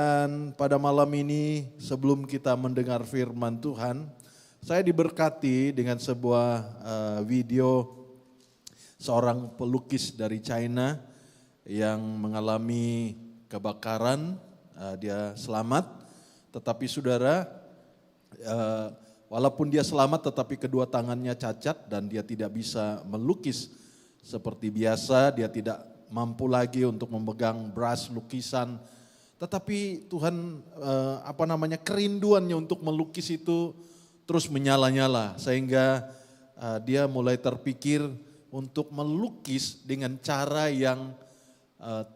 Dan pada malam ini sebelum kita mendengar firman Tuhan, saya diberkati dengan sebuah video seorang pelukis dari China yang mengalami kebakaran, dia selamat. Tetapi saudara, walaupun dia selamat tetapi kedua tangannya cacat dan dia tidak bisa melukis seperti biasa, dia tidak mampu lagi untuk memegang brush lukisan. Tetapi Tuhan kerinduannya untuk melukis itu terus menyala-nyala sehingga dia mulai terpikir untuk melukis dengan cara yang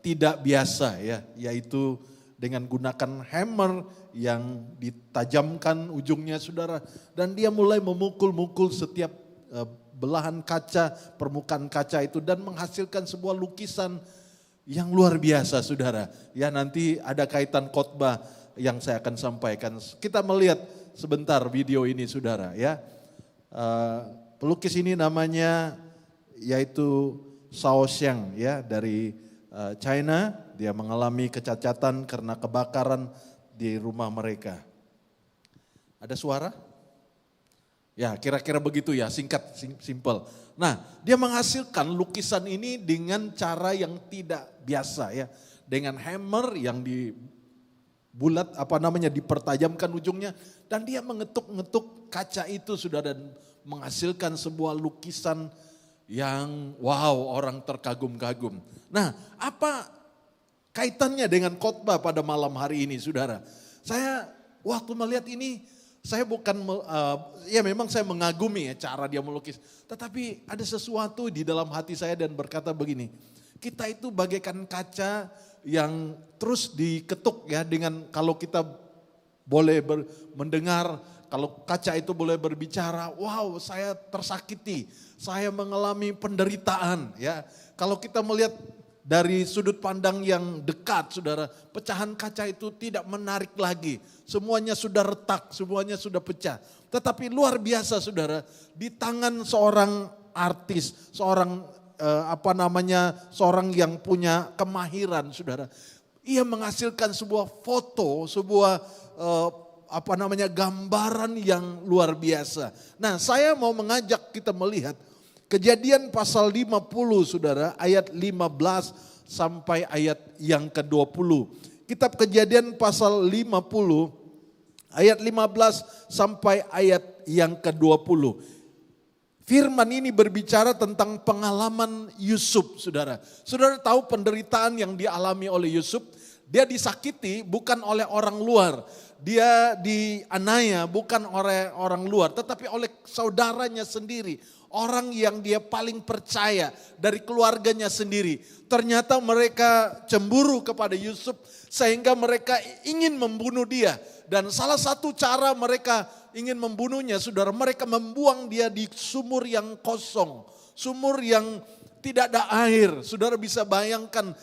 tidak biasa ya, yaitu dengan gunakan hammer yang ditajamkan ujungnya saudara, dan dia mulai memukul-mukul setiap belahan kaca, permukaan kaca itu dan menghasilkan sebuah lukisan yang luar biasa saudara. Ya, nanti ada kaitan khotbah yang saya akan sampaikan. Kita melihat sebentar video ini saudara ya. Pelukis ini namanya yaitu Shao Xiang ya, dari China. Dia mengalami kecacatan karena kebakaran di rumah mereka. Ada suara? Ya, kira-kira begitu ya, singkat, simple. Nah, dia menghasilkan lukisan ini dengan cara yang tidak biasa ya. Dengan hammer yang dipertajamkan ujungnya. Dan dia mengetuk-ngetuk kaca itu sudah dan menghasilkan sebuah lukisan yang wow, orang terkagum-kagum. Nah, apa kaitannya dengan khotbah pada malam hari ini saudara? Saya waktu melihat ini, saya bukan, memang saya mengagumi ya cara dia melukis. Tetapi ada sesuatu di dalam hati saya dan berkata begini, kita itu bagaikan kaca yang terus diketuk ya, dengan kalau kita boleh mendengar, kalau kaca itu boleh berbicara, wow saya tersakiti, saya mengalami penderitaan ya. Kalau kita melihat dari sudut pandang yang dekat saudara, pecahan kaca itu tidak menarik lagi. Semuanya sudah retak, semuanya sudah pecah. Tetapi luar biasa saudara, di tangan seorang artis, seorang seorang yang punya kemahiran saudara. Ia menghasilkan sebuah foto, sebuah gambaran yang luar biasa. Nah, saya mau mengajak kita melihat Kejadian pasal 50 saudara, ayat 15 sampai ayat yang ke-20. Kitab Kejadian pasal 50 ayat 15 sampai ayat yang ke-20. Firman ini berbicara tentang pengalaman Yusuf saudara. Saudara tahu penderitaan yang dialami oleh Yusuf? Dia disakiti bukan oleh orang luar. Dia dianiaya bukan oleh orang luar, tetapi oleh saudaranya sendiri. Orang yang dia paling percaya dari keluarganya sendiri. Ternyata mereka cemburu kepada Yusuf sehingga mereka ingin membunuh dia. Dan salah satu cara mereka ingin membunuhnya saudara, mereka membuang dia di sumur yang kosong. Sumur yang tidak ada air. Saudara bisa bayangkan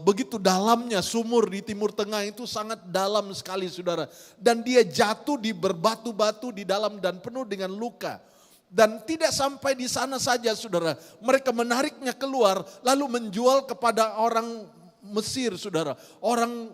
begitu dalamnya sumur di Timur Tengah itu, sangat dalam sekali saudara. Dan dia jatuh di berbatu-batu di dalam dan penuh dengan luka. Dan tidak sampai di sana saja saudara, mereka menariknya keluar lalu menjual kepada orang Mesir saudara. Orang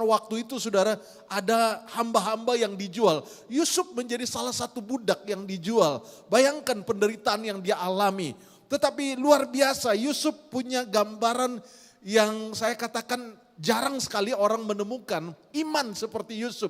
waktu itu saudara, ada hamba-hamba yang dijual. Yusuf menjadi salah satu budak yang dijual. Bayangkan penderitaan yang dia alami. Tetapi luar biasa, Yusuf punya gambaran yang saya katakan jarang sekali orang menemukan iman seperti Yusuf.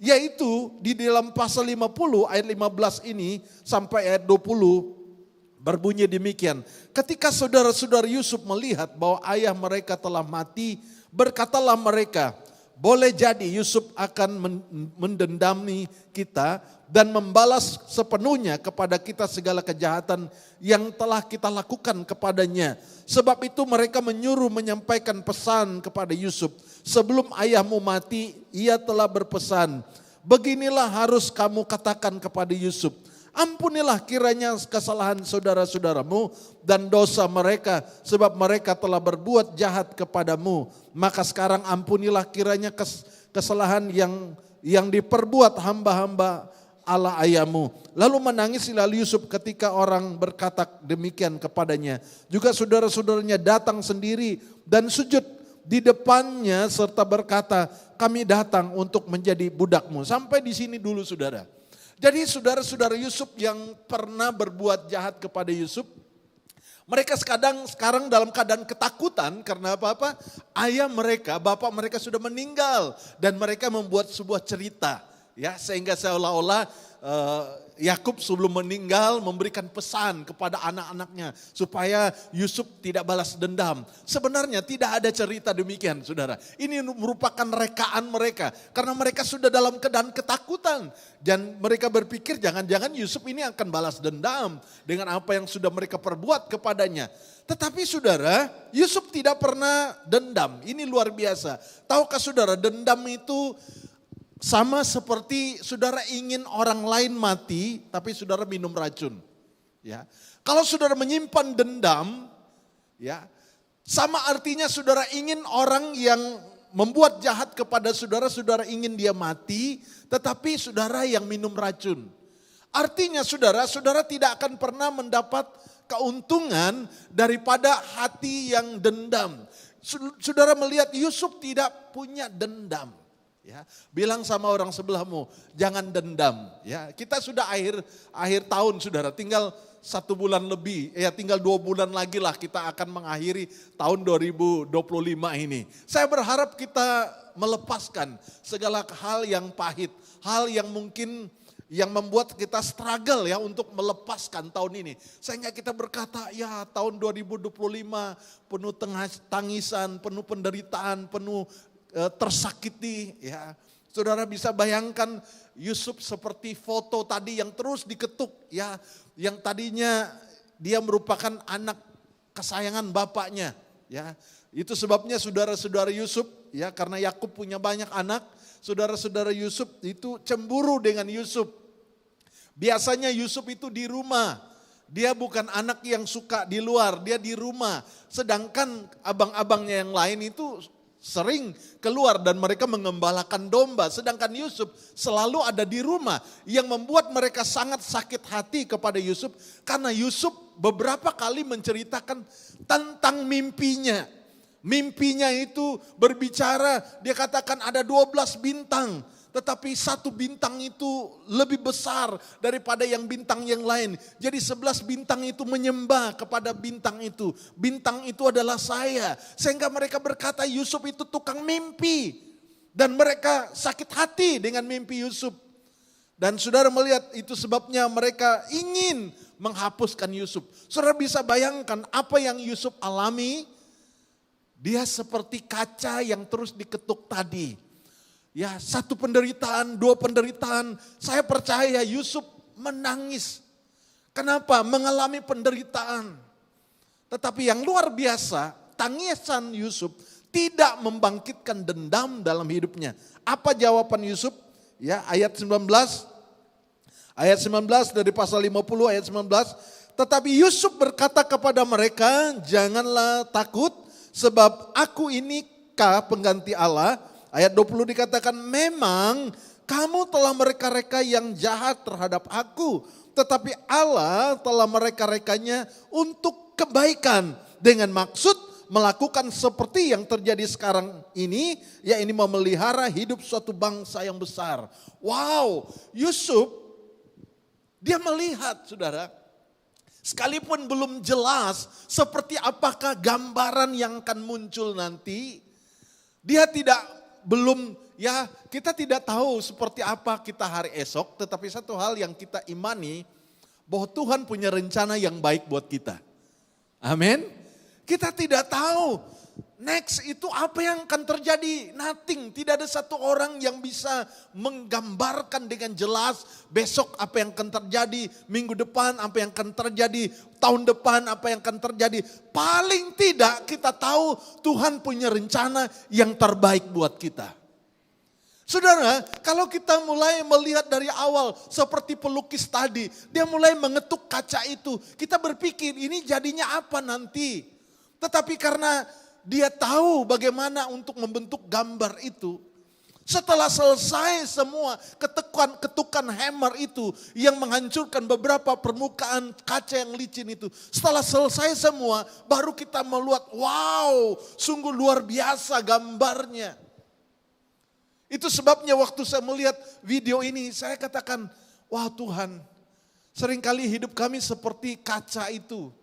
Yaitu di dalam pasal 50 ayat 15 ini sampai ayat 20 berbunyi demikian. Ketika saudara-saudara Yusuf melihat bahwa ayah mereka telah mati, berkatalah mereka, boleh jadi Yusuf akan mendendami kita dan membalas sepenuhnya kepada kita segala kejahatan yang telah kita lakukan kepadanya. Sebab itu mereka menyuruh menyampaikan pesan kepada Yusuf. Sebelum ayahmu mati, ia telah berpesan, beginilah harus kamu katakan kepada Yusuf, ampunilah kiranya kesalahan saudara-saudaramu dan dosa mereka, sebab mereka telah berbuat jahat kepadamu. Maka sekarang ampunilah kiranya kesalahan yang diperbuat hamba-hamba Allah ayahmu. Lalu menangisilah Yusuf ketika orang berkata demikian kepadanya. Juga saudara-saudaranya datang sendiri dan sujud di depannya serta berkata, kami datang untuk menjadi budakmu. Sampai di sini dulu saudara. Jadi saudara-saudara Yusuf yang pernah berbuat jahat kepada Yusuf, mereka sekarang dalam keadaan ketakutan karena apa-apa? Ayah mereka, bapak mereka sudah meninggal dan mereka membuat sebuah cerita, ya, sehingga seolah-olah Yakub sebelum meninggal memberikan pesan kepada anak-anaknya supaya Yusuf tidak balas dendam. Sebenarnya tidak ada cerita demikian, saudara. Ini merupakan rekaan mereka karena mereka sudah dalam keadaan ketakutan dan mereka berpikir jangan-jangan Yusuf ini akan balas dendam dengan apa yang sudah mereka perbuat kepadanya. Tetapi saudara, Yusuf tidak pernah dendam. Ini luar biasa. Tahukah saudara, dendam itu sama seperti saudara ingin orang lain mati, tapi saudara minum racun. Ya, kalau saudara menyimpan dendam, ya, sama artinya saudara ingin orang yang membuat jahat kepada saudara, saudara ingin dia mati, tetapi saudara yang minum racun. Artinya saudara tidak akan pernah mendapat keuntungan daripada hati yang dendam. Saudara melihat Yusuf tidak punya dendam. Ya, bilang sama orang sebelahmu, jangan dendam. Ya, kita sudah akhir tahun saudara, tinggal 1 bulan lebih, ya tinggal 2 bulan lagi lah kita akan mengakhiri tahun 2025 ini. Saya berharap kita melepaskan segala hal yang pahit, hal yang mungkin yang membuat kita struggle ya untuk melepaskan tahun ini. Sehingga kita berkata, ya tahun 2025 penuh tangisan, penuh penderitaan, penuh tersakiti, ya. Saudara bisa bayangkan Yusuf seperti foto tadi yang terus diketuk, ya, yang tadinya dia merupakan anak kesayangan bapaknya, ya. Itu sebabnya saudara-saudara Yusuf, ya, karena Yakub punya banyak anak, saudara-saudara Yusuf itu cemburu dengan Yusuf. Biasanya Yusuf itu di rumah. Dia bukan anak yang suka di luar, dia di rumah. Sedangkan abang-abangnya yang lain itu sering keluar dan mereka mengembalakan domba. Sedangkan Yusuf selalu ada di rumah. Yang membuat mereka sangat sakit hati kepada Yusuf. Karena Yusuf beberapa kali menceritakan tentang mimpinya. Mimpinya itu berbicara, dia katakan ada 12 bintang. Tetapi 1 bintang itu lebih besar daripada yang bintang yang lain. Jadi 11 bintang itu menyembah kepada bintang itu. Bintang itu adalah saya. Sehingga mereka berkata Yusuf itu tukang mimpi. Dan mereka sakit hati dengan mimpi Yusuf. Dan saudara melihat itu sebabnya mereka ingin menghapuskan Yusuf. Saudara bisa bayangkan apa yang Yusuf alami. Dia seperti kaca yang terus diketuk tadi. Ya, 1 penderitaan, 2 penderitaan. Saya percaya Yusuf menangis. Kenapa? Mengalami penderitaan. Tetapi yang luar biasa, tangisan Yusuf tidak membangkitkan dendam dalam hidupnya. Apa jawaban Yusuf? Ya, ayat 19. Ayat 19 dari pasal 50 ayat 19. Tetapi Yusuf berkata kepada mereka, janganlah takut sebab aku ini pengganti Allah. Ayat 20 dikatakan memang kamu telah mereka-reka yang jahat terhadap aku. Tetapi Allah telah mereka-rekanya untuk kebaikan. Dengan maksud melakukan seperti yang terjadi sekarang ini. Yaitu memelihara hidup suatu bangsa yang besar. Wow, Yusuf dia melihat saudara. Sekalipun belum jelas seperti apakah gambaran yang akan muncul nanti. Dia kita tidak tahu seperti apa kita hari esok, tetapi satu hal yang kita imani, bahwa Tuhan punya rencana yang baik buat kita. Amin. Kita tidak tahu next itu apa yang akan terjadi, nothing. Tidak ada satu orang yang bisa menggambarkan dengan jelas besok apa yang akan terjadi, minggu depan apa yang akan terjadi, tahun depan apa yang akan terjadi. Paling tidak kita tahu Tuhan punya rencana yang terbaik buat kita. Saudara, kalau kita mulai melihat dari awal seperti pelukis tadi, dia mulai mengetuk kaca itu, kita berpikir ini jadinya apa nanti. Tetapi karena dia tahu bagaimana untuk membentuk gambar itu, Setelah selesai semua ketukan hammer itu yang menghancurkan beberapa permukaan kaca yang licin itu. Setelah selesai semua baru kita melihat, wow, sungguh luar biasa gambarnya. Itu sebabnya waktu saya melihat video ini saya katakan, wah Tuhan, seringkali hidup kami seperti kaca itu.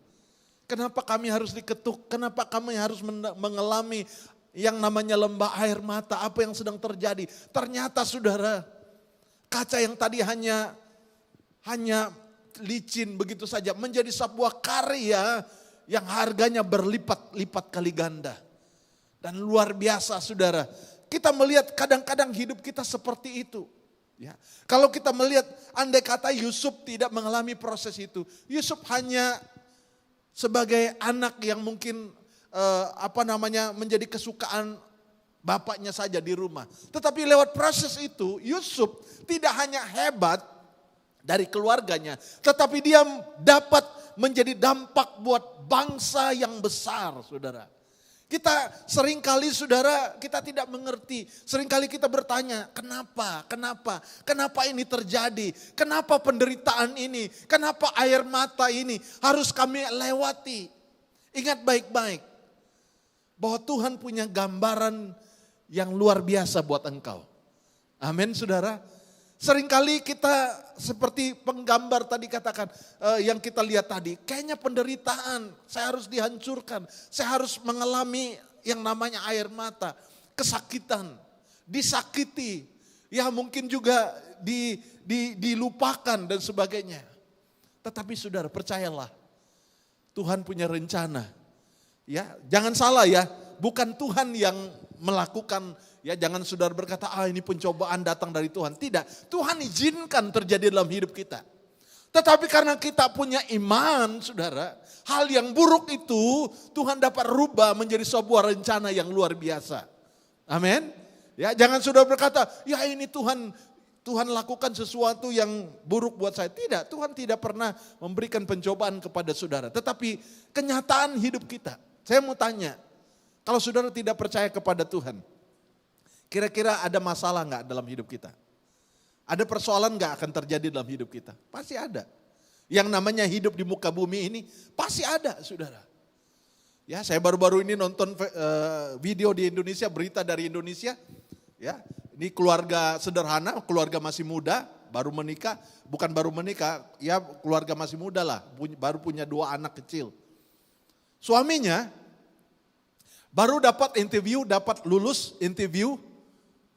Kenapa kami harus diketuk? Kenapa kami harus mengalami yang namanya lembah air mata? Apa yang sedang terjadi? Ternyata saudara, kaca yang tadi hanya licin begitu saja menjadi sebuah karya yang harganya berlipat-lipat kali ganda. Dan luar biasa saudara. Kita melihat kadang-kadang hidup kita seperti itu. Ya. Kalau kita melihat andai kata Yusuf tidak mengalami proses itu. Yusuf hanya sebagai anak yang mungkin menjadi kesukaan bapaknya saja di rumah. Tetapi lewat proses itu Yusuf tidak hanya hebat dari keluarganya. Tetapi dia dapat menjadi dampak buat bangsa yang besar saudara. Kita seringkali saudara kita tidak mengerti. Seringkali kita bertanya kenapa ini terjadi. Kenapa penderitaan ini, kenapa air mata ini harus kami lewati. Ingat baik-baik. Bahwa Tuhan punya gambaran yang luar biasa buat engkau. Amin saudara. Seringkali kita seperti penggambar tadi katakan, yang kita lihat tadi. Kayaknya penderitaan, saya harus dihancurkan. Saya harus mengalami yang namanya air mata. Kesakitan, disakiti. Ya mungkin juga dilupakan dan sebagainya. Tetapi saudara percayalah, Tuhan punya rencana. Ya, jangan salah ya, bukan Tuhan yang melakukan, ya jangan saudara berkata, ini pencobaan datang dari Tuhan. Tidak, Tuhan izinkan terjadi dalam hidup kita. Tetapi karena kita punya iman saudara, hal yang buruk itu Tuhan dapat rubah menjadi sebuah rencana yang luar biasa. Amin. Ya, jangan saudara berkata, ya ini Tuhan lakukan sesuatu yang buruk buat saya. Tidak, Tuhan tidak pernah memberikan pencobaan kepada saudara. Tetapi kenyataan hidup kita. Saya mau tanya, kalau saudara tidak percaya kepada Tuhan, kira-kira ada masalah enggak dalam hidup kita? Ada persoalan enggak akan terjadi dalam hidup kita? Pasti ada. Yang namanya hidup di muka bumi ini pasti ada saudara. Ya, saya baru-baru ini nonton video di Indonesia, berita dari Indonesia. Ya, ini keluarga sederhana, keluarga masih muda, baru menikah, bukan baru menikah, ya keluarga masih muda lah, baru punya 2 anak kecil. Suaminya baru dapat lulus interview.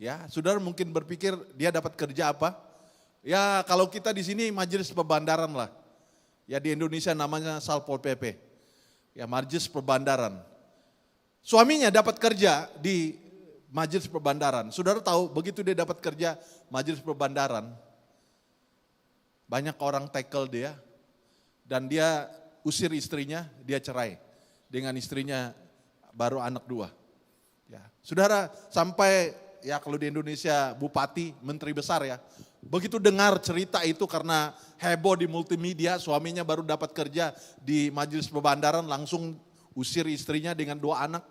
Ya, saudara mungkin berpikir dia dapat kerja apa? Ya, kalau kita di sini majelis perbandaran lah. Ya di Indonesia namanya Satpol PP. Ya, majelis perbandaran. Suaminya dapat kerja di majelis perbandaran. Saudara tahu begitu dia dapat kerja majelis perbandaran, banyak orang tackle dia dan dia usir istrinya, dia cerai. Dengan istrinya baru anak 2. Ya, saudara sampai ya kalau di Indonesia bupati, menteri besar ya. Begitu dengar cerita itu karena heboh di multimedia, suaminya baru dapat kerja di majelis perbandaran langsung usir istrinya dengan 2 anak.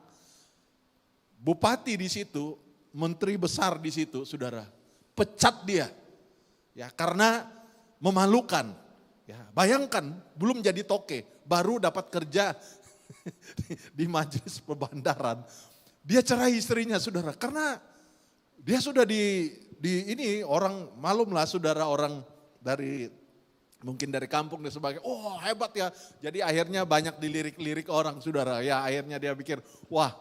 Bupati di situ, menteri besar di situ, saudara, pecat dia. Ya, karena memalukan. Ya, bayangkan belum jadi toke, baru dapat kerja di majelis perbandaran. Dia cerai istrinya saudara, karena dia sudah di ini orang malum lah saudara, orang dari mungkin dari kampung dan sebagainya. Oh hebat ya, jadi akhirnya banyak dilirik-lirik orang saudara. Ya akhirnya dia pikir, wah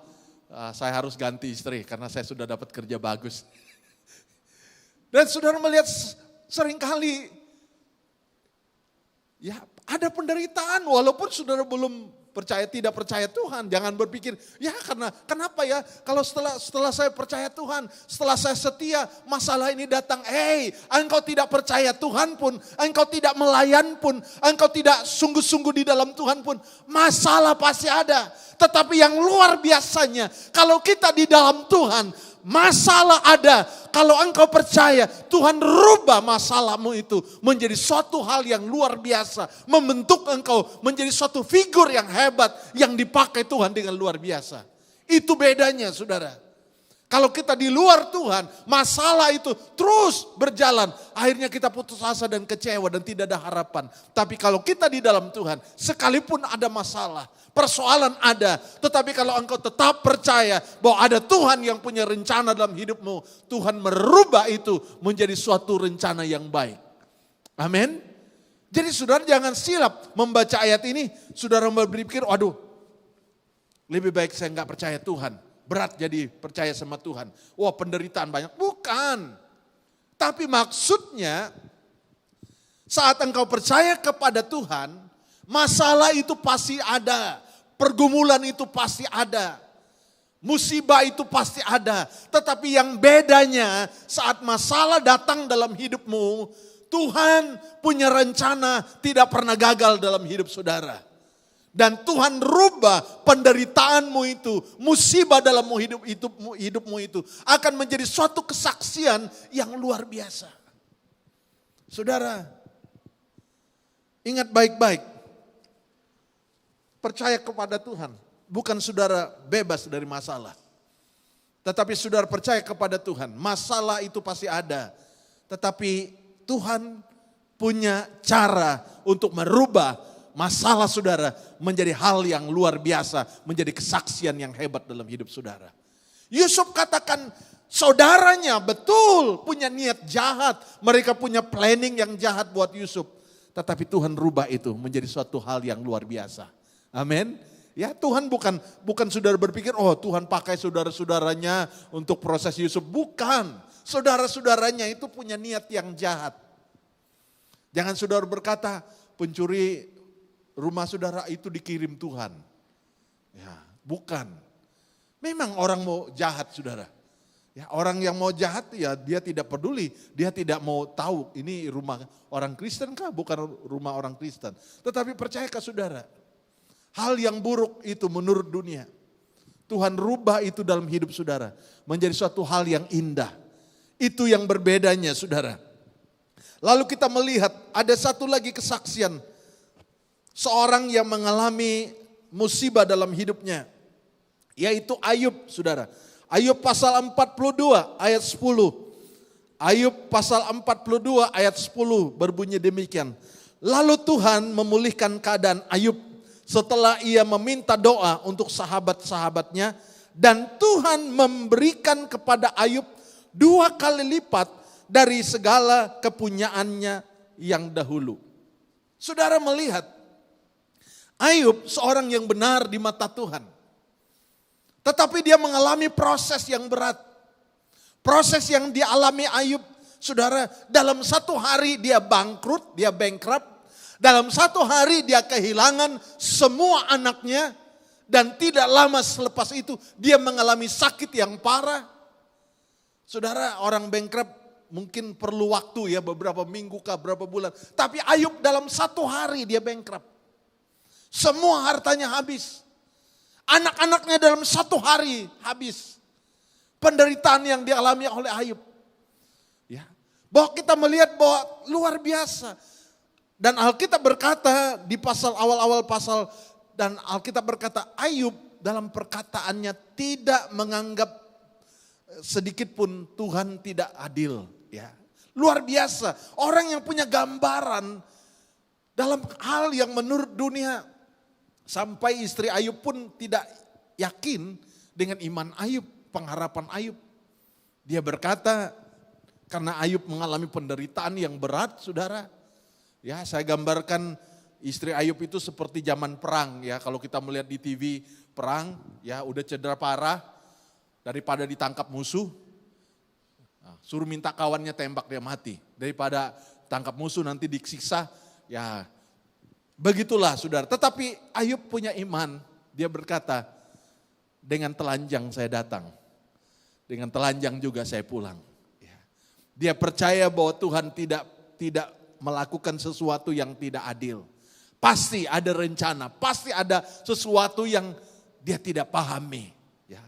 saya harus ganti istri karena saya sudah dapat kerja bagus. Dan saudara melihat seringkali ya ada penderitaan walaupun saudara belum tidak percaya Tuhan. Jangan berpikir, ya kenapa ya kalau setelah saya percaya Tuhan, setelah saya setia, masalah ini datang. Engkau tidak percaya Tuhan pun, engkau tidak melayan pun, engkau tidak sungguh-sungguh di dalam Tuhan pun, masalah pasti ada. Tetapi yang luar biasanya, kalau kita di dalam Tuhan, masalah ada. Kalau engkau percaya, Tuhan rubah masalahmu itu menjadi suatu hal yang luar biasa. Membentuk engkau menjadi suatu figur yang hebat yang dipakai Tuhan dengan luar biasa. Itu bedanya saudara. Kalau kita di luar Tuhan, masalah itu terus berjalan. Akhirnya kita putus asa dan kecewa dan tidak ada harapan. Tapi kalau kita di dalam Tuhan, sekalipun ada masalah, persoalan ada. Tetapi kalau engkau tetap percaya bahwa ada Tuhan yang punya rencana dalam hidupmu, Tuhan merubah itu menjadi suatu rencana yang baik. Amin. Jadi saudara jangan silap membaca ayat ini, saudara berpikir, waduh, lebih baik saya nggak percaya Tuhan. Berat jadi percaya sama Tuhan. Wah, penderitaan banyak. Bukan. Tapi maksudnya saat engkau percaya kepada Tuhan, masalah itu pasti ada. Pergumulan itu pasti ada. Musibah itu pasti ada. Tetapi yang bedanya saat masalah datang dalam hidupmu, Tuhan punya rencana tidak pernah gagal dalam hidup saudara. Dan Tuhan rubah penderitaanmu itu, musibah dalam hidupmu itu akan menjadi suatu kesaksian yang luar biasa. Saudara, ingat baik-baik. Percaya kepada Tuhan, bukan saudara bebas dari masalah. Tetapi saudara percaya kepada Tuhan, masalah itu pasti ada. Tetapi Tuhan punya cara untuk merubah masalah saudara menjadi hal yang luar biasa, menjadi kesaksian yang hebat dalam hidup saudara. Yusuf katakan saudaranya betul punya niat jahat, mereka punya planning yang jahat buat Yusuf. Tetapi Tuhan rubah itu menjadi suatu hal yang luar biasa. Amin. Ya, Tuhan bukan saudara berpikir, oh Tuhan pakai saudara-saudaranya untuk proses Yusuf. Bukan, saudara-saudaranya itu punya niat yang jahat. Jangan saudara berkata, pencuri rumah saudara itu dikirim Tuhan. Ya, bukan. Memang orang mau jahat saudara. Ya, orang yang mau jahat ya dia tidak peduli. Dia tidak mau tahu ini rumah orang Kristen kah? Bukan rumah orang Kristen. Tetapi percayakah saudara? Hal yang buruk itu menurut dunia. Tuhan rubah itu dalam hidup saudara. Menjadi suatu hal yang indah. Itu yang berbedanya saudara. Lalu kita melihat ada satu lagi kesaksian. Seorang yang mengalami musibah dalam hidupnya. Yaitu Ayub, saudara. Ayub pasal 42 ayat 10. Ayub pasal 42 ayat 10 berbunyi demikian. Lalu Tuhan memulihkan keadaan Ayub setelah ia meminta doa untuk sahabat-sahabatnya. Dan Tuhan memberikan kepada Ayub 2 kali lipat dari segala kepunyaannya yang dahulu. Saudara melihat, Ayub seorang yang benar di mata Tuhan. Tetapi dia mengalami proses yang berat. Proses yang dialami Ayub, saudara, dalam satu hari dia bangkrut, dia bankrupt. Dalam satu hari dia kehilangan semua anaknya. Dan tidak lama selepas itu dia mengalami sakit yang parah. Saudara, orang bankrupt mungkin perlu waktu ya, beberapa minggu kah, berapa bulan. Tapi Ayub dalam satu hari dia bankrupt. Semua hartanya habis. Anak-anaknya dalam satu hari habis. Penderitaan yang dialami oleh Ayub. Ya. Bahwa kita melihat bahwa luar biasa. Dan Alkitab berkata di pasal awal-awal pasal. Dan Alkitab berkata Ayub dalam perkataannya tidak menganggap sedikit pun Tuhan tidak adil. Ya. Luar biasa. Orang yang punya gambaran dalam hal yang menurut dunia. Sampai istri Ayub pun tidak yakin dengan iman Ayub, pengharapan Ayub. Dia berkata, karena Ayub mengalami penderitaan yang berat, saudara. Ya, saya gambarkan istri Ayub itu seperti zaman perang. Ya, kalau kita melihat di TV perang, ya udah cedera parah, daripada ditangkap musuh, suruh minta kawannya tembak dia mati. Daripada tangkap musuh nanti disiksa, ya. Begitulah saudara, tetapi Ayub punya iman, dia berkata, dengan telanjang saya datang, dengan telanjang juga saya pulang. Dia percaya bahwa Tuhan tidak melakukan sesuatu yang tidak adil. Pasti ada rencana, pasti ada sesuatu yang dia tidak pahami. Ya.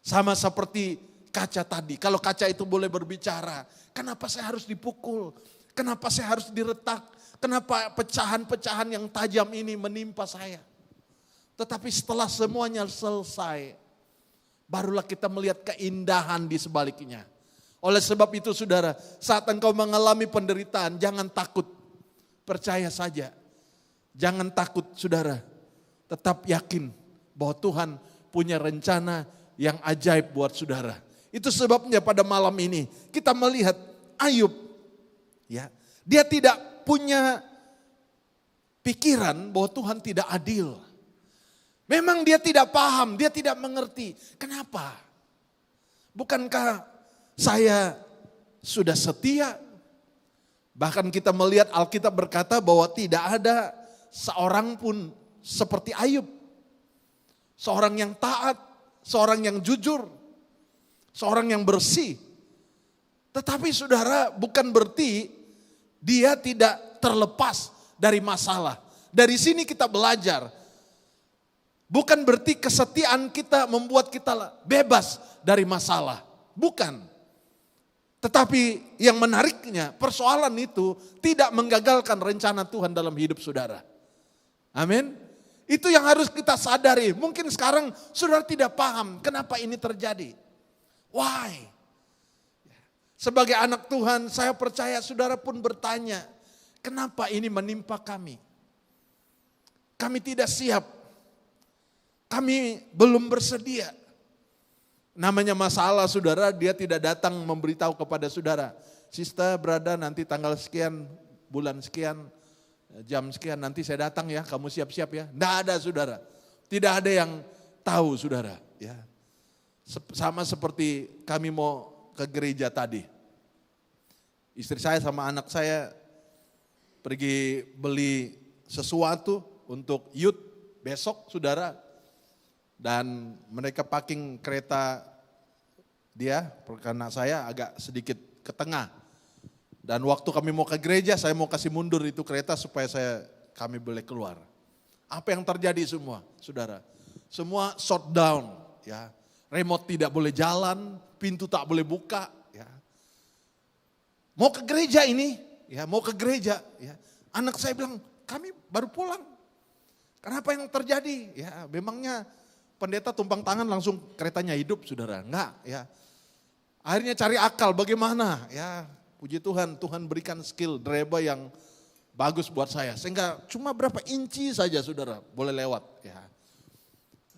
Sama seperti kaca tadi, kalau kaca itu boleh berbicara, kenapa saya harus dipukul, kenapa saya harus diretak. Kenapa pecahan-pecahan yang tajam ini menimpa saya? Tetapi setelah semuanya selesai, barulah kita melihat keindahan di sebaliknya. Oleh sebab itu saudara, saat engkau mengalami penderitaan, jangan takut. Percaya saja. Jangan takut saudara. Tetap yakin bahwa Tuhan punya rencana yang ajaib buat saudara. Itu sebabnya pada malam ini kita melihat Ayub. Ya, dia tidak punya pikiran bahwa Tuhan tidak adil. Memang dia tidak paham, dia tidak mengerti. Kenapa? Bukankah saya sudah setia? Bahkan kita melihat Alkitab berkata bahwa tidak ada seorang pun seperti Ayub. Seorang yang taat, seorang yang jujur, seorang yang bersih. Tetapi saudara, bukan berarti dia tidak terlepas dari masalah. Dari sini kita belajar. Bukan berarti kesetiaan kita membuat kita bebas dari masalah. Bukan. Tetapi yang menariknya, persoalan itu tidak menggagalkan rencana Tuhan dalam hidup saudara. Amin. Itu yang harus kita sadari. Mungkin sekarang saudara tidak paham kenapa ini terjadi. Why? Sebagai anak Tuhan, saya percaya saudara pun bertanya, kenapa ini menimpa kami? Kami tidak siap. Kami belum bersedia. Namanya masalah saudara, dia tidak datang memberitahu kepada saudara. Sister, brother, nanti tanggal sekian, bulan sekian, jam sekian, nanti saya datang ya, kamu siap-siap ya. Tidak ada saudara. Tidak ada yang tahu saudara. Ya. Sama seperti kami mau ke gereja tadi. Istri saya sama anak saya pergi beli sesuatu untuk youth besok saudara. Dan mereka parking kereta dia, karena saya agak sedikit ke tengah. Dan waktu kami mau ke gereja, saya mau kasih mundur itu kereta supaya kami boleh keluar. Apa yang terjadi semua, saudara? Semua shutdown, ya. Remote tidak boleh jalan, pintu tak boleh buka, ya. Mau ke gereja ini, ya, mau ke gereja, ya. Anak saya bilang, kami baru pulang. Kenapa yang terjadi? Ya, memangnya pendeta tumpang tangan langsung keretanya hidup, saudara? Enggak, ya. Akhirnya cari akal bagaimana, ya. Puji Tuhan, Tuhan berikan skill driver yang bagus buat saya. Sehingga cuma berapa inci saja saudara boleh lewat, ya.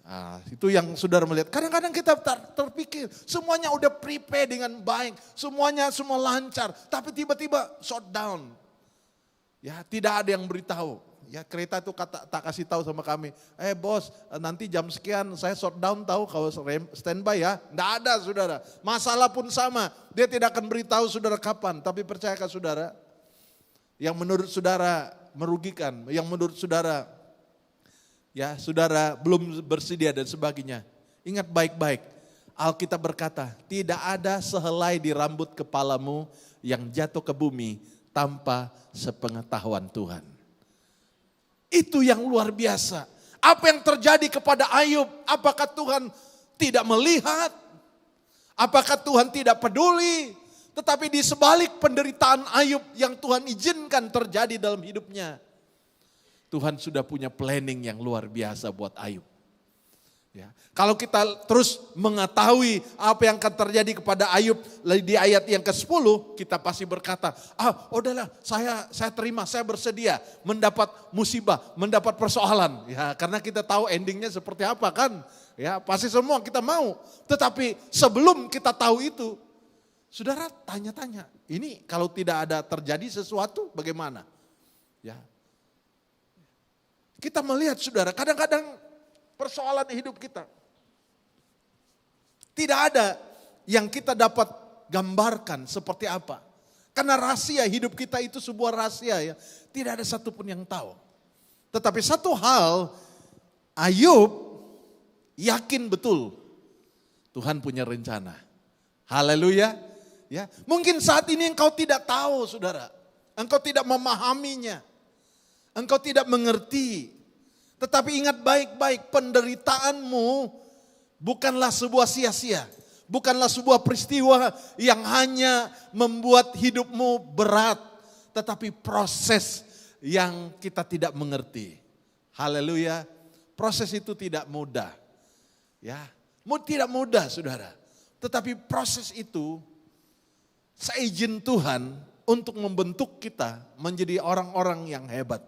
Nah, itu yang saudara melihat. Kadang-kadang kita terpikir semuanya udah prepare dengan baik, semuanya semua lancar, tapi tiba-tiba shutdown. Ya, tidak ada yang beritahu. Ya, kereta itu tak kasih tahu sama kami. Bos, nanti jam sekian saya shutdown tahu kalau standby ya. Tidak ada saudara. Masalah pun sama. Dia tidak akan beritahu saudara kapan. Tapi percayakan saudara, yang menurut saudara merugikan, yang menurut saudara, ya saudara belum bersedia dan sebagainya. Ingat baik-baik, Alkitab berkata, tidak ada sehelai di rambut kepalamu yang jatuh ke bumi tanpa sepengetahuan Tuhan. Itu yang luar biasa. Apa yang terjadi kepada Ayub? Apakah Tuhan tidak melihat? Apakah Tuhan tidak peduli? Tetapi di sebalik penderitaan Ayub yang Tuhan izinkan terjadi dalam hidupnya, Tuhan sudah punya planning yang luar biasa buat Ayub. Ya. Kalau kita terus mengetahui apa yang akan terjadi kepada Ayub di ayat yang ke-10, kita pasti berkata, udahlah saya terima, saya bersedia mendapat musibah, mendapat persoalan. Ya, karena kita tahu endingnya seperti apa kan. Ya, pasti semua kita mau. Tetapi sebelum kita tahu itu, saudara tanya-tanya, ini kalau tidak ada terjadi sesuatu bagaimana? Ya. Kita melihat saudara, kadang-kadang persoalan hidup kita tidak ada yang kita dapat gambarkan seperti apa. Karena rahasia hidup kita itu sebuah rahasia ya. Tidak ada satupun yang tahu. Tetapi satu hal, Ayub yakin betul Tuhan punya rencana. Haleluya. Ya, mungkin saat ini engkau tidak tahu saudara. Engkau tidak memahaminya. Engkau tidak mengerti. Tetapi ingat baik-baik, penderitaanmu bukanlah sebuah sia-sia. Bukanlah sebuah peristiwa yang hanya membuat hidupmu berat. Tetapi proses yang kita tidak mengerti. Haleluya. Proses itu tidak mudah. Ya, Tidak mudah saudara. Tetapi proses itu seizin Tuhan untuk membentuk kita menjadi orang-orang yang hebat.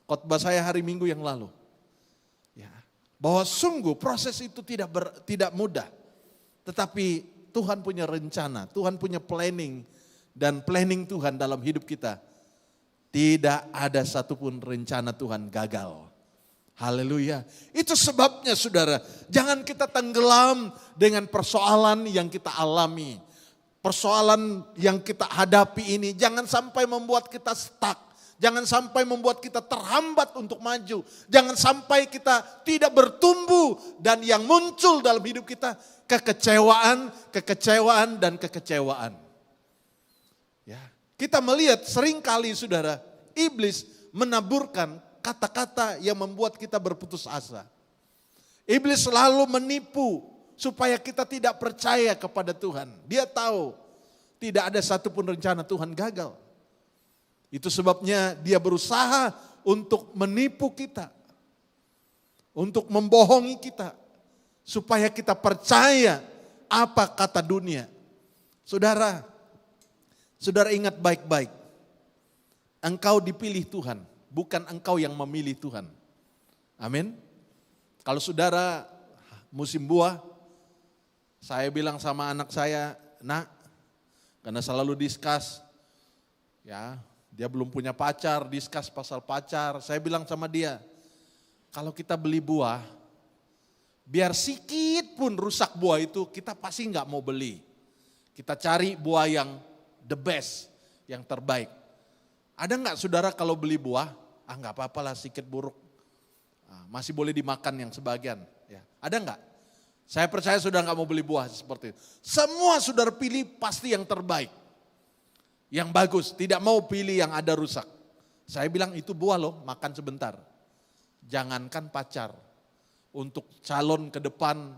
Khotbah saya hari Minggu yang lalu. Ya, bahwa sungguh proses itu tidak mudah. Tetapi Tuhan punya rencana, Tuhan punya planning. Dan planning Tuhan dalam hidup kita. Tidak ada satupun rencana Tuhan gagal. Haleluya. Itu sebabnya saudara, jangan kita tenggelam dengan persoalan yang kita alami. Persoalan yang kita hadapi ini jangan sampai membuat kita stuck. Jangan sampai membuat kita terhambat untuk maju. Jangan sampai kita tidak bertumbuh dan yang muncul dalam hidup kita kekecewaan, dan kekecewaan. Ya, kita melihat seringkali saudara, iblis menaburkan kata-kata yang membuat kita berputus asa. Iblis selalu menipu supaya kita tidak percaya kepada Tuhan. Dia tahu tidak ada satupun rencana Tuhan gagal. Itu sebabnya dia berusaha untuk menipu kita. Untuk membohongi kita. Supaya kita percaya apa kata dunia. Saudara ingat baik-baik. Engkau dipilih Tuhan. Bukan engkau yang memilih Tuhan. Amin. Kalau saudara musim buah, saya bilang sama anak saya, nak, karena selalu diskus, ya, dia belum punya pacar, diskus pasal pacar. Saya bilang sama dia, kalau kita beli buah, biar sikit pun rusak buah itu, kita pasti nggak mau beli. Kita cari buah yang the best, yang terbaik. Ada nggak saudara kalau beli buah, nggak apa-apa lah sedikit buruk, masih boleh dimakan yang sebagian. Ya. Ada nggak? Saya percaya saudara nggak mau beli buah seperti itu. Semua saudara pilih pasti yang terbaik, yang bagus, tidak mau pilih yang ada rusak. Saya bilang itu buah loh, makan sebentar. Jangankan pacar, untuk calon ke depan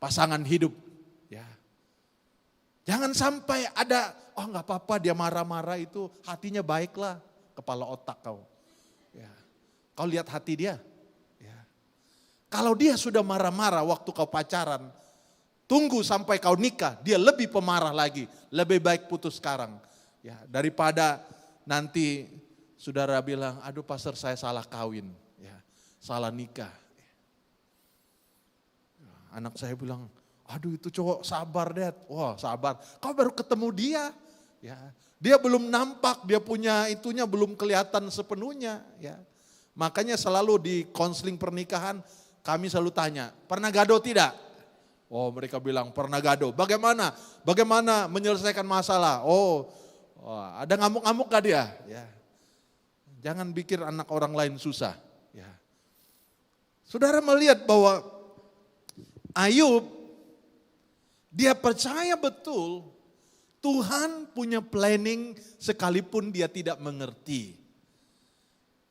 pasangan hidup. Ya. Jangan sampai ada, nggak apa-apa dia marah-marah itu hatinya baiklah, kepala otak kau. Ya. Kau lihat hati dia. Ya. Kalau dia sudah marah-marah waktu kau pacaran, tunggu sampai kau nikah, dia lebih pemarah lagi. Lebih baik putus sekarang. Ya, daripada nanti saudara bilang, aduh pastor saya salah kawin, ya, salah nikah. Anak saya bilang, aduh itu cowok sabar Dad. Wah sabar, kau baru ketemu dia. Ya, dia belum nampak, dia punya itunya belum kelihatan sepenuhnya. Ya. Makanya selalu di konseling pernikahan kami selalu tanya, pernah gaduh tidak? Oh mereka bilang pernah gaduh. Bagaimana? Bagaimana menyelesaikan masalah? Oh ada ngamuk-ngamuk gak dia? Ya. Jangan pikir anak orang lain susah. Ya. Saudara melihat bahwa Ayub, dia percaya betul Tuhan punya planning sekalipun dia tidak mengerti.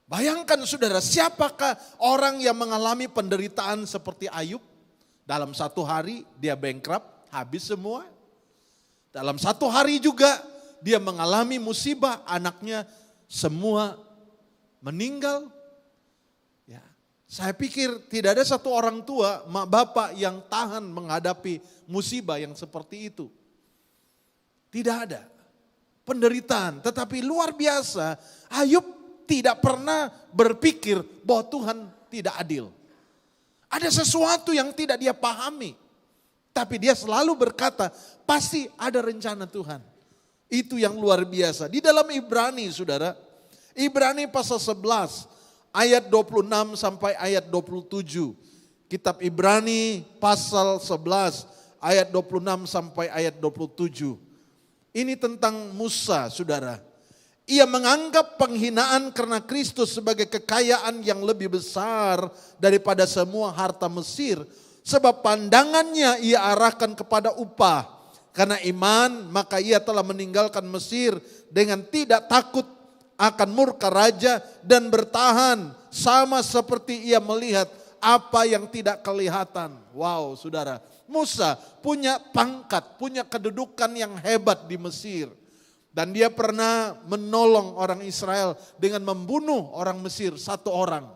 Bayangkan saudara, siapakah orang yang mengalami penderitaan seperti Ayub? Dalam satu hari dia bankrupt, habis semua. Dalam satu hari juga dia mengalami musibah, anaknya semua meninggal. Ya, saya pikir tidak ada satu orang tua, mak bapak yang tahan menghadapi musibah yang seperti itu. Tidak ada penderitaan, tetapi luar biasa Ayub tidak pernah berpikir bahwa Tuhan tidak adil. Ada sesuatu yang tidak dia pahami, tapi dia selalu berkata pasti ada rencana Tuhan. Itu yang luar biasa. Di dalam Ibrani saudara, Ibrani pasal 11 ayat 26 sampai ayat 27. Kitab Ibrani pasal 11 ayat 26 sampai ayat 27. Ini tentang Musa, saudara. Ia menganggap penghinaan karena Kristus sebagai kekayaan yang lebih besar daripada semua harta Mesir. Sebab pandangannya ia arahkan kepada upah. Karena iman maka ia telah meninggalkan Mesir dengan tidak takut akan murka raja dan bertahan. Sama seperti ia melihat apa yang tidak kelihatan. Wow saudara. Musa punya pangkat, punya kedudukan yang hebat di Mesir. Dan dia pernah menolong orang Israel dengan membunuh orang Mesir satu orang.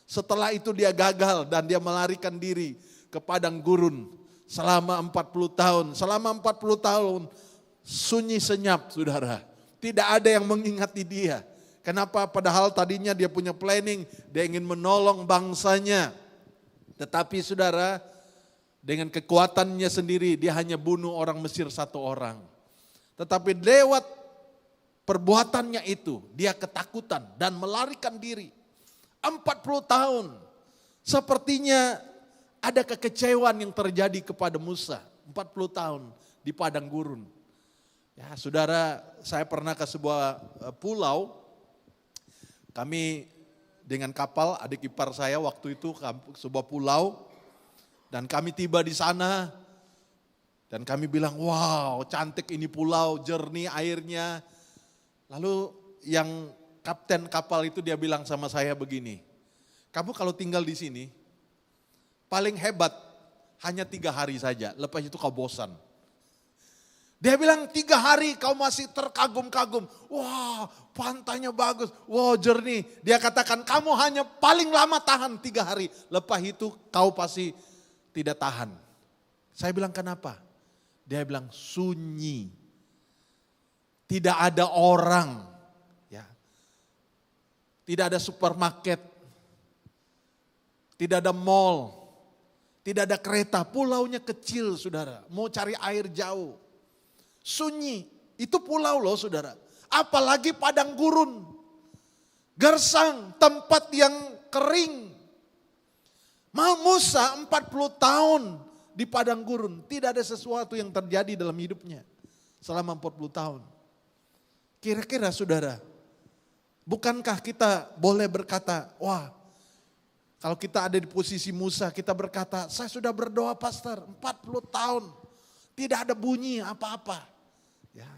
Setelah itu dia gagal dan dia melarikan diri ke padang gurun selama 40 tahun. Selama 40 tahun sunyi senyap saudara. Tidak ada yang mengingati dia. Kenapa? Padahal tadinya dia punya planning, dia ingin menolong bangsanya. Tetapi saudara, dengan kekuatannya sendiri dia hanya bunuh orang Mesir 1 orang. Tetapi lewat perbuatannya itu dia ketakutan dan melarikan diri. 40 tahun. Sepertinya ada kekecewaan yang terjadi kepada Musa. 40 tahun di padang gurun. Ya saudara, saya pernah ke sebuah pulau. Kami dengan kapal, adik ipar saya waktu itu ke sebuah pulau. Dan kami tiba di sana. Dan kami bilang, wow cantik ini pulau, jernih airnya. Lalu yang kapten kapal itu dia bilang sama saya begini. Kamu kalau tinggal di sini, paling hebat hanya 3 hari saja. Lepas itu kau bosan. Dia bilang 3 hari kau masih terkagum-kagum. Wah pantainya bagus, wah jernih. Dia katakan kamu hanya paling lama tahan 3 hari. Lepas itu kau pasti tidak tahan. Saya bilang kenapa? Dia bilang sunyi. Tidak ada orang. Ya. Tidak ada supermarket. Tidak ada mall. Tidak ada kereta. Pulaunya kecil saudara. Mau cari air jauh. Sunyi, itu pulau loh saudara. Apalagi padang gurun, gersang, tempat yang kering. Musa 40 tahun di padang gurun, tidak ada sesuatu yang terjadi dalam hidupnya selama 40 tahun. Kira-kira saudara, bukankah kita boleh berkata, wah kalau kita ada di posisi Musa kita berkata, saya sudah berdoa pastor 40 tahun, tidak ada bunyi apa-apa. Ya.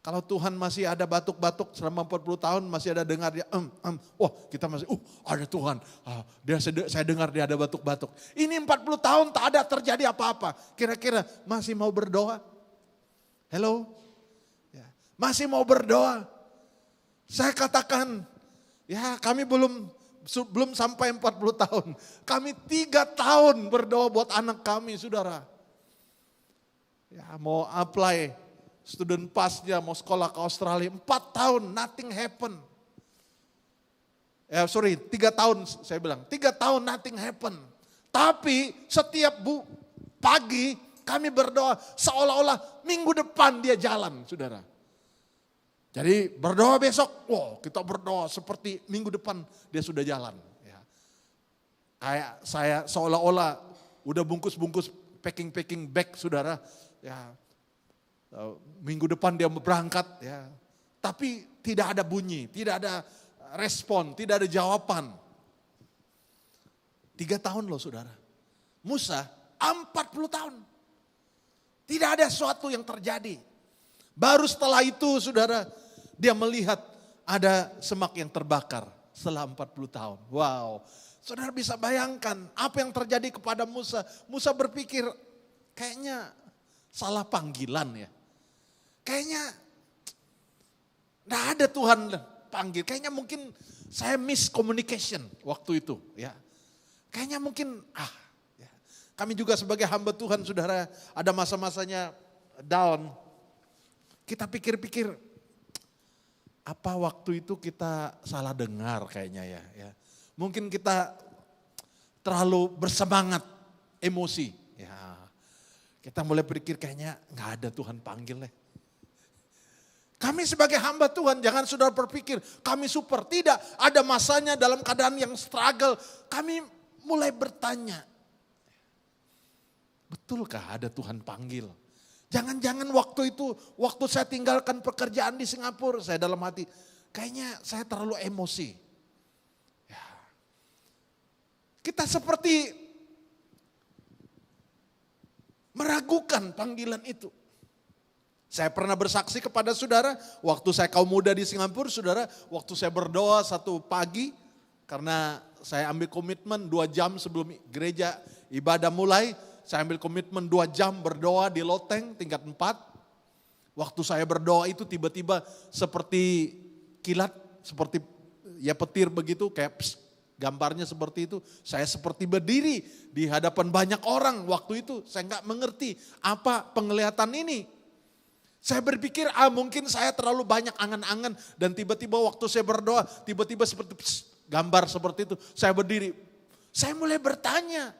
Kalau Tuhan masih ada batuk-batuk selama 40 tahun masih ada dengar dia wah kita masih ada Tuhan. Saya dengar dia ada batuk-batuk. Ini 40 tahun tak ada terjadi apa-apa. Kira-kira masih mau berdoa? Hello? Ya. Masih mau berdoa? Saya katakan ya kami belum sampai 40 tahun. Kami 3 tahun berdoa buat anak kami saudara. Ya mau apply student pass-nya, mau sekolah ke Australia, 4 tahun, nothing happen. 3 tahun saya bilang, 3 tahun nothing happen. Tapi setiap pagi kami berdoa seolah-olah minggu depan dia jalan saudara. Jadi berdoa besok, kita berdoa seperti minggu depan dia sudah jalan. Ya. Kayak saya seolah-olah udah bungkus-bungkus packing bag saudara. Ya, minggu depan dia berangkat ya. Tapi tidak ada bunyi, tidak ada respon, tidak ada jawaban. 3 tahun loh saudara. Musa 40 tahun. Tidak ada sesuatu yang terjadi. Baru setelah itu saudara, dia melihat ada semak yang terbakar setelah 40 tahun. Wow, saudara bisa bayangkan apa yang terjadi kepada Musa. Musa berpikir kayaknya salah panggilan ya. Kayaknya enggak ada Tuhan panggil. Kayaknya mungkin saya miscommunication waktu itu ya. Kayaknya mungkin ya. Kami juga sebagai hamba Tuhan saudara ada masa-masanya down. Kita pikir-pikir apa waktu itu kita salah dengar kayaknya ya. Mungkin kita terlalu bersemangat, emosi. Ya. Kita mulai berpikir kayaknya enggak ada Tuhan panggil deh. Kami sebagai hamba Tuhan jangan saudara berpikir kami super. Tidak, ada masanya dalam keadaan yang struggle. Kami mulai bertanya, betulkah ada Tuhan panggil? Jangan-jangan waktu itu, waktu saya tinggalkan pekerjaan di Singapura, saya dalam hati, kayaknya saya terlalu emosi. Ya. Kita seperti meragukan panggilan itu. Saya pernah bersaksi kepada saudara, waktu saya kaum muda di Singapura, saudara, waktu saya berdoa satu pagi, karena saya ambil komitmen 2 jam sebelum gereja ibadah mulai, saya ambil komitmen 2 jam berdoa di loteng tingkat 4. Waktu saya berdoa itu tiba-tiba seperti kilat, seperti ya petir begitu, kayak pss, Gambarnya seperti itu, saya seperti berdiri di hadapan banyak orang waktu itu. Saya nggak mengerti apa penglihatan ini. Saya berpikir mungkin saya terlalu banyak angan-angan dan tiba-tiba waktu saya berdoa, tiba-tiba seperti gambar seperti itu. Saya berdiri, saya mulai bertanya.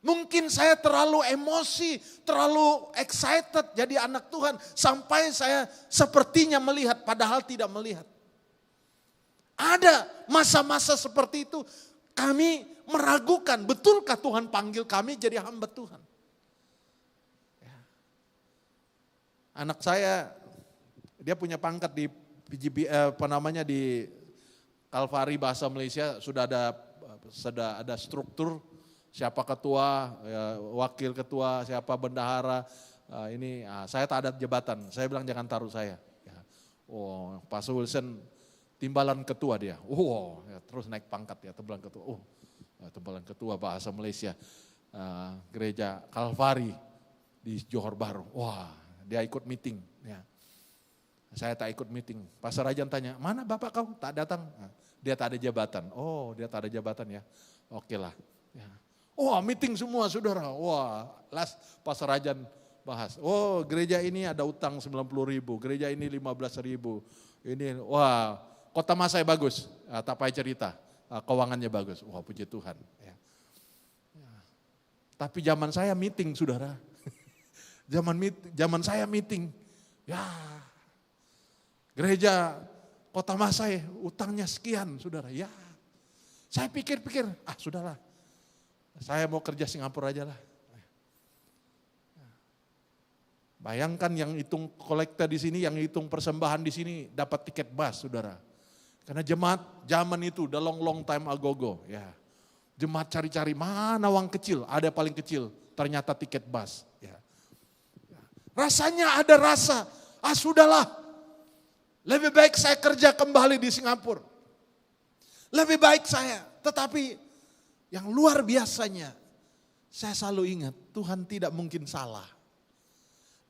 Mungkin saya terlalu emosi, terlalu excited jadi anak Tuhan. Sampai saya sepertinya melihat padahal tidak melihat. Ada masa-masa seperti itu kami meragukan, betulkah Tuhan panggil kami jadi hamba Tuhan? Ya. Anak saya, dia punya pangkat di PGB, di Kalvari bahasa Malaysia sudah ada struktur, siapa ketua, ya, wakil ketua, siapa bendahara. Saya tak ada jabatan, saya bilang jangan taruh saya. Ya. Pastor Wilson timbalan ketua dia, ya, terus naik pangkat ya, timbalan ketua. Timbalan ketua bahasa Malaysia, gereja Kalvari di Johor Bahru. Dia ikut meeting. Ya. Saya tak ikut meeting. Pastor Rajan tanya, mana bapak kau? Tak datang. Dia tak ada jabatan. Dia tak ada jabatan ya. Oke lah. Ya. Meeting semua saudara. Pastor Rajan bahas. Gereja ini ada utang 90.000, gereja ini 15.000. Ini, Kota Masai bagus, tak payah cerita, keuangannya bagus, puji Tuhan. Ya. Tapi zaman saya meeting saudara, zaman saya meeting, ya gereja Kota Masai utangnya sekian saudara, ya. Saya pikir-pikir, sudahlah, saya mau kerja Singapura aja lah. Bayangkan yang hitung kolekta di sini, yang hitung persembahan di sini dapat tiket bus saudara. Karena jemaat zaman itu udah long time ago, ya. Jemaat cari-cari mana uang kecil, ada paling kecil, ternyata tiket bus. Ya. Rasanya ada rasa, sudahlah, lebih baik saya kerja kembali di Singapura. Lebih baik saya, tetapi yang luar biasanya, saya selalu ingat Tuhan tidak mungkin salah.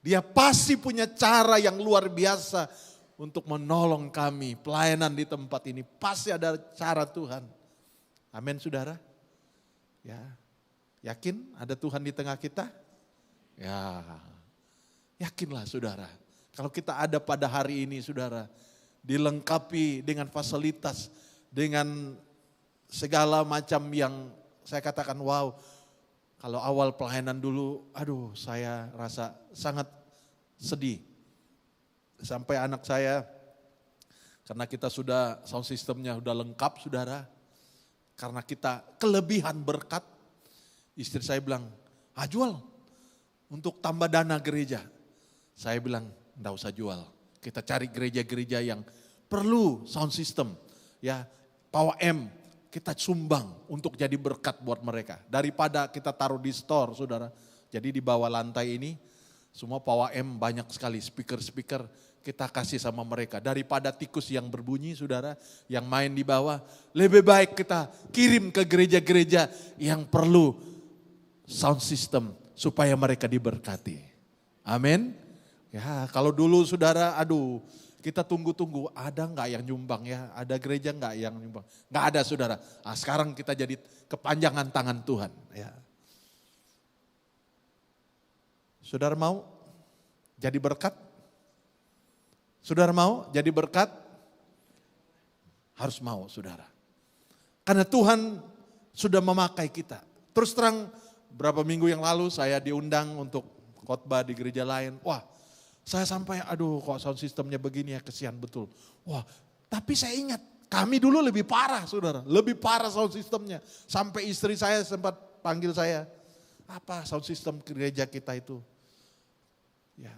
Dia pasti punya cara yang luar biasa untuk menolong kami, pelayanan di tempat ini. Pasti ada cara Tuhan. Amin saudara. Ya, yakin ada Tuhan di tengah kita? Ya, yakinlah saudara. Kalau kita ada pada hari ini saudara, dilengkapi dengan fasilitas, dengan segala macam yang saya katakan wow. Kalau awal pelayanan dulu, saya rasa sangat sedih. Sampai anak saya, karena kita sudah sound systemnya sudah lengkap saudara, karena kita kelebihan berkat, istri saya bilang, jual untuk tambah dana gereja. Saya bilang, enggak usah jual, kita cari gereja-gereja yang perlu sound system, ya Power M, kita sumbang untuk jadi berkat buat mereka. Daripada kita taruh di store saudara, jadi di bawah lantai ini, semua Power M banyak sekali speaker-speaker, kita kasih sama mereka. Daripada tikus yang berbunyi saudara, yang main di bawah, lebih baik kita kirim ke gereja-gereja yang perlu sound system supaya mereka diberkati. Amin. Ya kalau dulu saudara, kita tunggu-tunggu, ada enggak yang nyumbang ya? Ada gereja enggak yang nyumbang? Enggak ada saudara. Sekarang kita jadi kepanjangan tangan Tuhan. Ya. Saudara mau jadi berkat? Saudara mau jadi berkat? Harus mau saudara. Karena Tuhan sudah memakai kita. Terus terang berapa minggu yang lalu saya diundang untuk khotbah di gereja lain. Saya sampai kok sound systemnya begini ya, kesian betul. Tapi saya ingat kami dulu lebih parah saudara. Lebih parah sound systemnya. Sampai istri saya sempat panggil saya. Apa sound system gereja kita itu? Ya,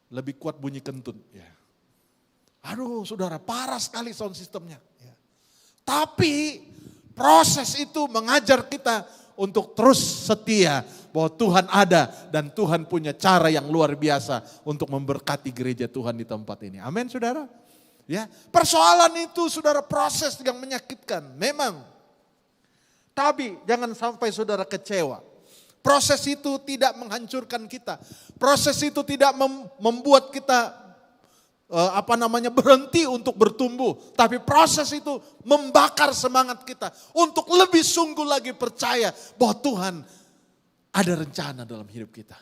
lebih kuat bunyi kentut. Ya. Saudara, parah sekali sound systemnya. Ya. Tapi proses itu mengajar kita untuk terus setia bahwa Tuhan ada dan Tuhan punya cara yang luar biasa untuk memberkati gereja Tuhan di tempat ini. Amin saudara. Ya, persoalan itu saudara proses yang menyakitkan, memang. Tapi jangan sampai saudara kecewa. Proses itu tidak menghancurkan kita. Proses itu tidak membuat kita berhenti untuk bertumbuh. Tapi proses itu membakar semangat kita untuk lebih sungguh lagi percaya bahwa Tuhan ada rencana dalam hidup kita.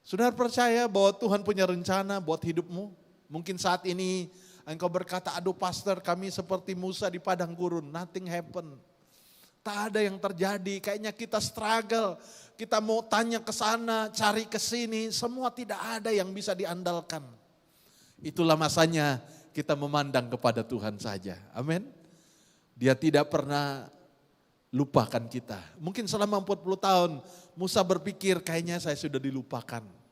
Saudara percaya bahwa Tuhan punya rencana buat hidupmu? Mungkin saat ini engkau berkata, aduh pastor, kami seperti Musa di padang gurun, nothing happen. Tak ada yang terjadi, kayaknya kita struggle. Kita mau tanya ke sana, cari ke sini, semua tidak ada yang bisa diandalkan. Itulah masanya kita memandang kepada Tuhan saja. Amin. Dia tidak pernah lupakan kita. Mungkin selama 40 tahun Musa berpikir kayaknya saya sudah dilupakan.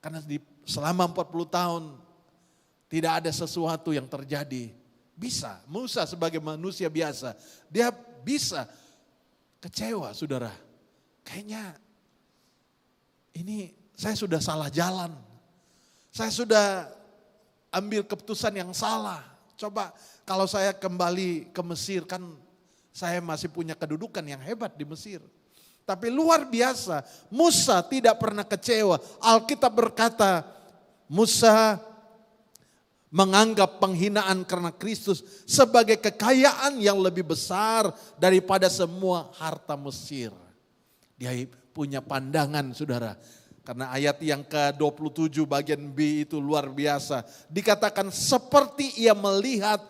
Karena selama 40 tahun tidak ada sesuatu yang terjadi. Bisa, Musa sebagai manusia biasa, dia bisa kecewa saudara. Kayaknya ini saya sudah salah jalan. Saya sudah ambil keputusan yang salah. Coba kalau saya kembali ke Mesir kan saya masih punya kedudukan yang hebat di Mesir. Tapi luar biasa, Musa tidak pernah kecewa. Alkitab berkata, Musa menganggap penghinaan karena Kristus sebagai kekayaan yang lebih besar daripada semua harta Mesir. Dia punya pandangan saudara. Karena ayat yang ke-27 bagian B itu luar biasa. Dikatakan seperti ia melihat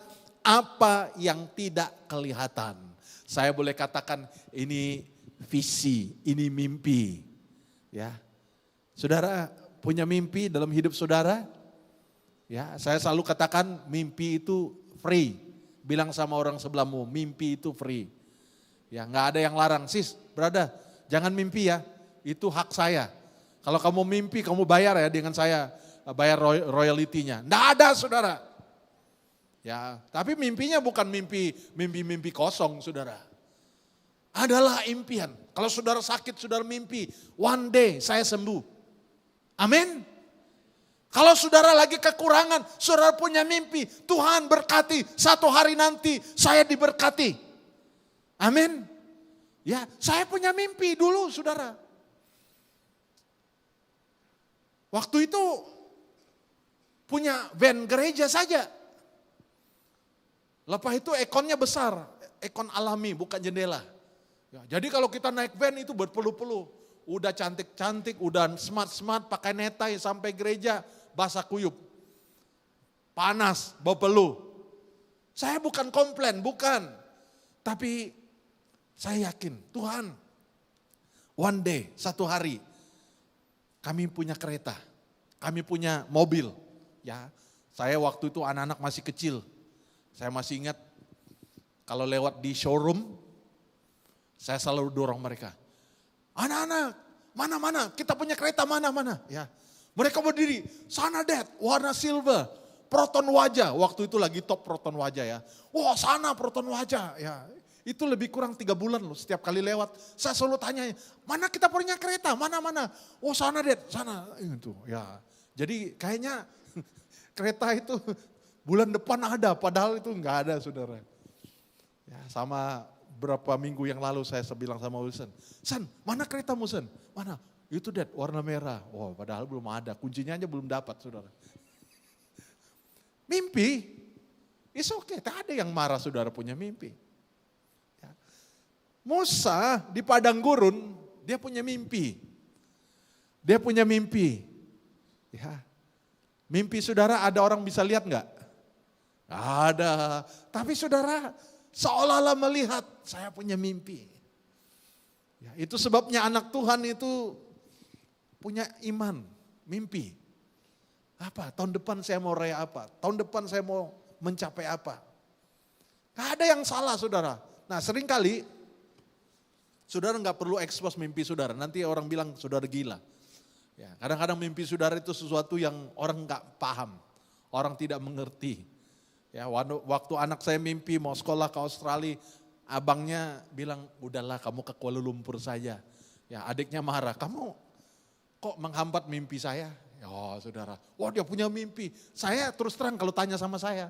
apa yang tidak kelihatan. Saya boleh katakan ini visi, ini mimpi. Ya, saudara punya mimpi dalam hidup saudara? Ya, saya selalu katakan mimpi itu free. Bilang sama orang sebelahmu, mimpi itu free. Ya, nggak ada yang larang, sis, brother, jangan mimpi ya, itu hak saya. Kalau kamu mimpi, kamu bayar ya dengan saya, bayar royaltinya. Nggak ada saudara. Ya, tapi mimpinya bukan mimpi kosong saudara. Adalah impian. Kalau saudara sakit, saudara mimpi, one day saya sembuh. Amin. Kalau saudara lagi kekurangan, saudara punya mimpi, Tuhan berkati, satu hari nanti saya diberkati. Amin. Ya, saya punya mimpi dulu saudara. Waktu itu punya van gereja saja. Lepas itu ekonnya besar, ekon alami bukan jendela. Ya, jadi kalau kita naik van itu berpeluh-peluh. Udah cantik-cantik, udah smart-smart, pakai netai sampai gereja basah kuyup. Panas, bau peluh. Saya bukan komplain, bukan. Tapi saya yakin Tuhan one day, satu hari kami punya kereta, kami punya mobil. Ya, saya waktu itu anak-anak masih kecil. Saya masih ingat kalau lewat di showroom, saya selalu dorong mereka. Anak-anak, mana-mana, kita punya kereta mana-mana. Ya, mereka berdiri, sana Dad, warna silver, proton wajah. Waktu itu lagi top proton wajah ya. Wah sana proton wajah. Ya, itu lebih kurang 3 bulan loh setiap kali lewat. Saya selalu tanya, mana kita punya kereta, mana-mana. Oh sana Dad, sana. Itu ya. Jadi kayaknya kereta itu bulan depan ada, padahal itu enggak ada saudara. Ya, sama berapa minggu yang lalu saya bilang sama Wilson, San, mana keretamu San? Mana? Itu Dad, warna merah. Oh, padahal belum ada, kuncinya aja belum dapat saudara. Mimpi, it's okay, tak ada yang marah saudara punya mimpi. Ya. Musa di padang gurun, dia punya mimpi. Dia punya mimpi. Ya. Mimpi saudara ada orang bisa lihat enggak? Ada. Tapi saudara seolah-olah melihat saya punya mimpi. Ya, itu sebabnya anak Tuhan itu punya iman, mimpi. Apa? Tahun depan saya mau raya apa? Tahun depan saya mau mencapai apa? Gak ada yang salah saudara. Nah seringkali saudara gak perlu expose mimpi saudara. Nanti orang bilang saudara gila. Ya, kadang-kadang mimpi saudara itu sesuatu yang orang gak paham. Orang tidak mengerti. Ya, waktu anak saya mimpi mau sekolah ke Australia, abangnya bilang, udahlah kamu ke Kuala Lumpur saja. Ya, adiknya marah, kamu kok menghambat mimpi saya? Ya saudara, wah dia punya mimpi. Saya terus terang kalau tanya sama saya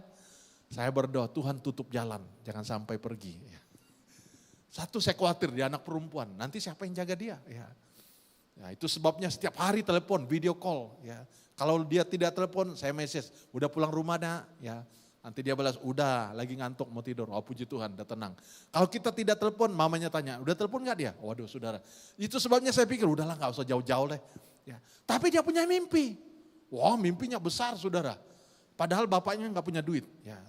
berdoa, Tuhan tutup jalan, jangan sampai pergi. Ya. Satu saya khawatir dia anak perempuan, nanti siapa yang jaga dia? Ya. Ya, itu sebabnya setiap hari telepon, video call. Ya. Kalau dia tidak telepon, saya message, udah pulang rumah nak? Ya. Nanti dia balas, udah lagi ngantuk mau tidur. Oh puji Tuhan, udah tenang. Kalau kita tidak telepon, mamanya tanya, udah telepon gak dia? Waduh saudara. Itu sebabnya saya pikir, udahlah gak usah jauh-jauh deh. Ya. Tapi dia punya mimpi. Wah mimpinya besar saudara. Padahal bapaknya gak punya duit. Ya.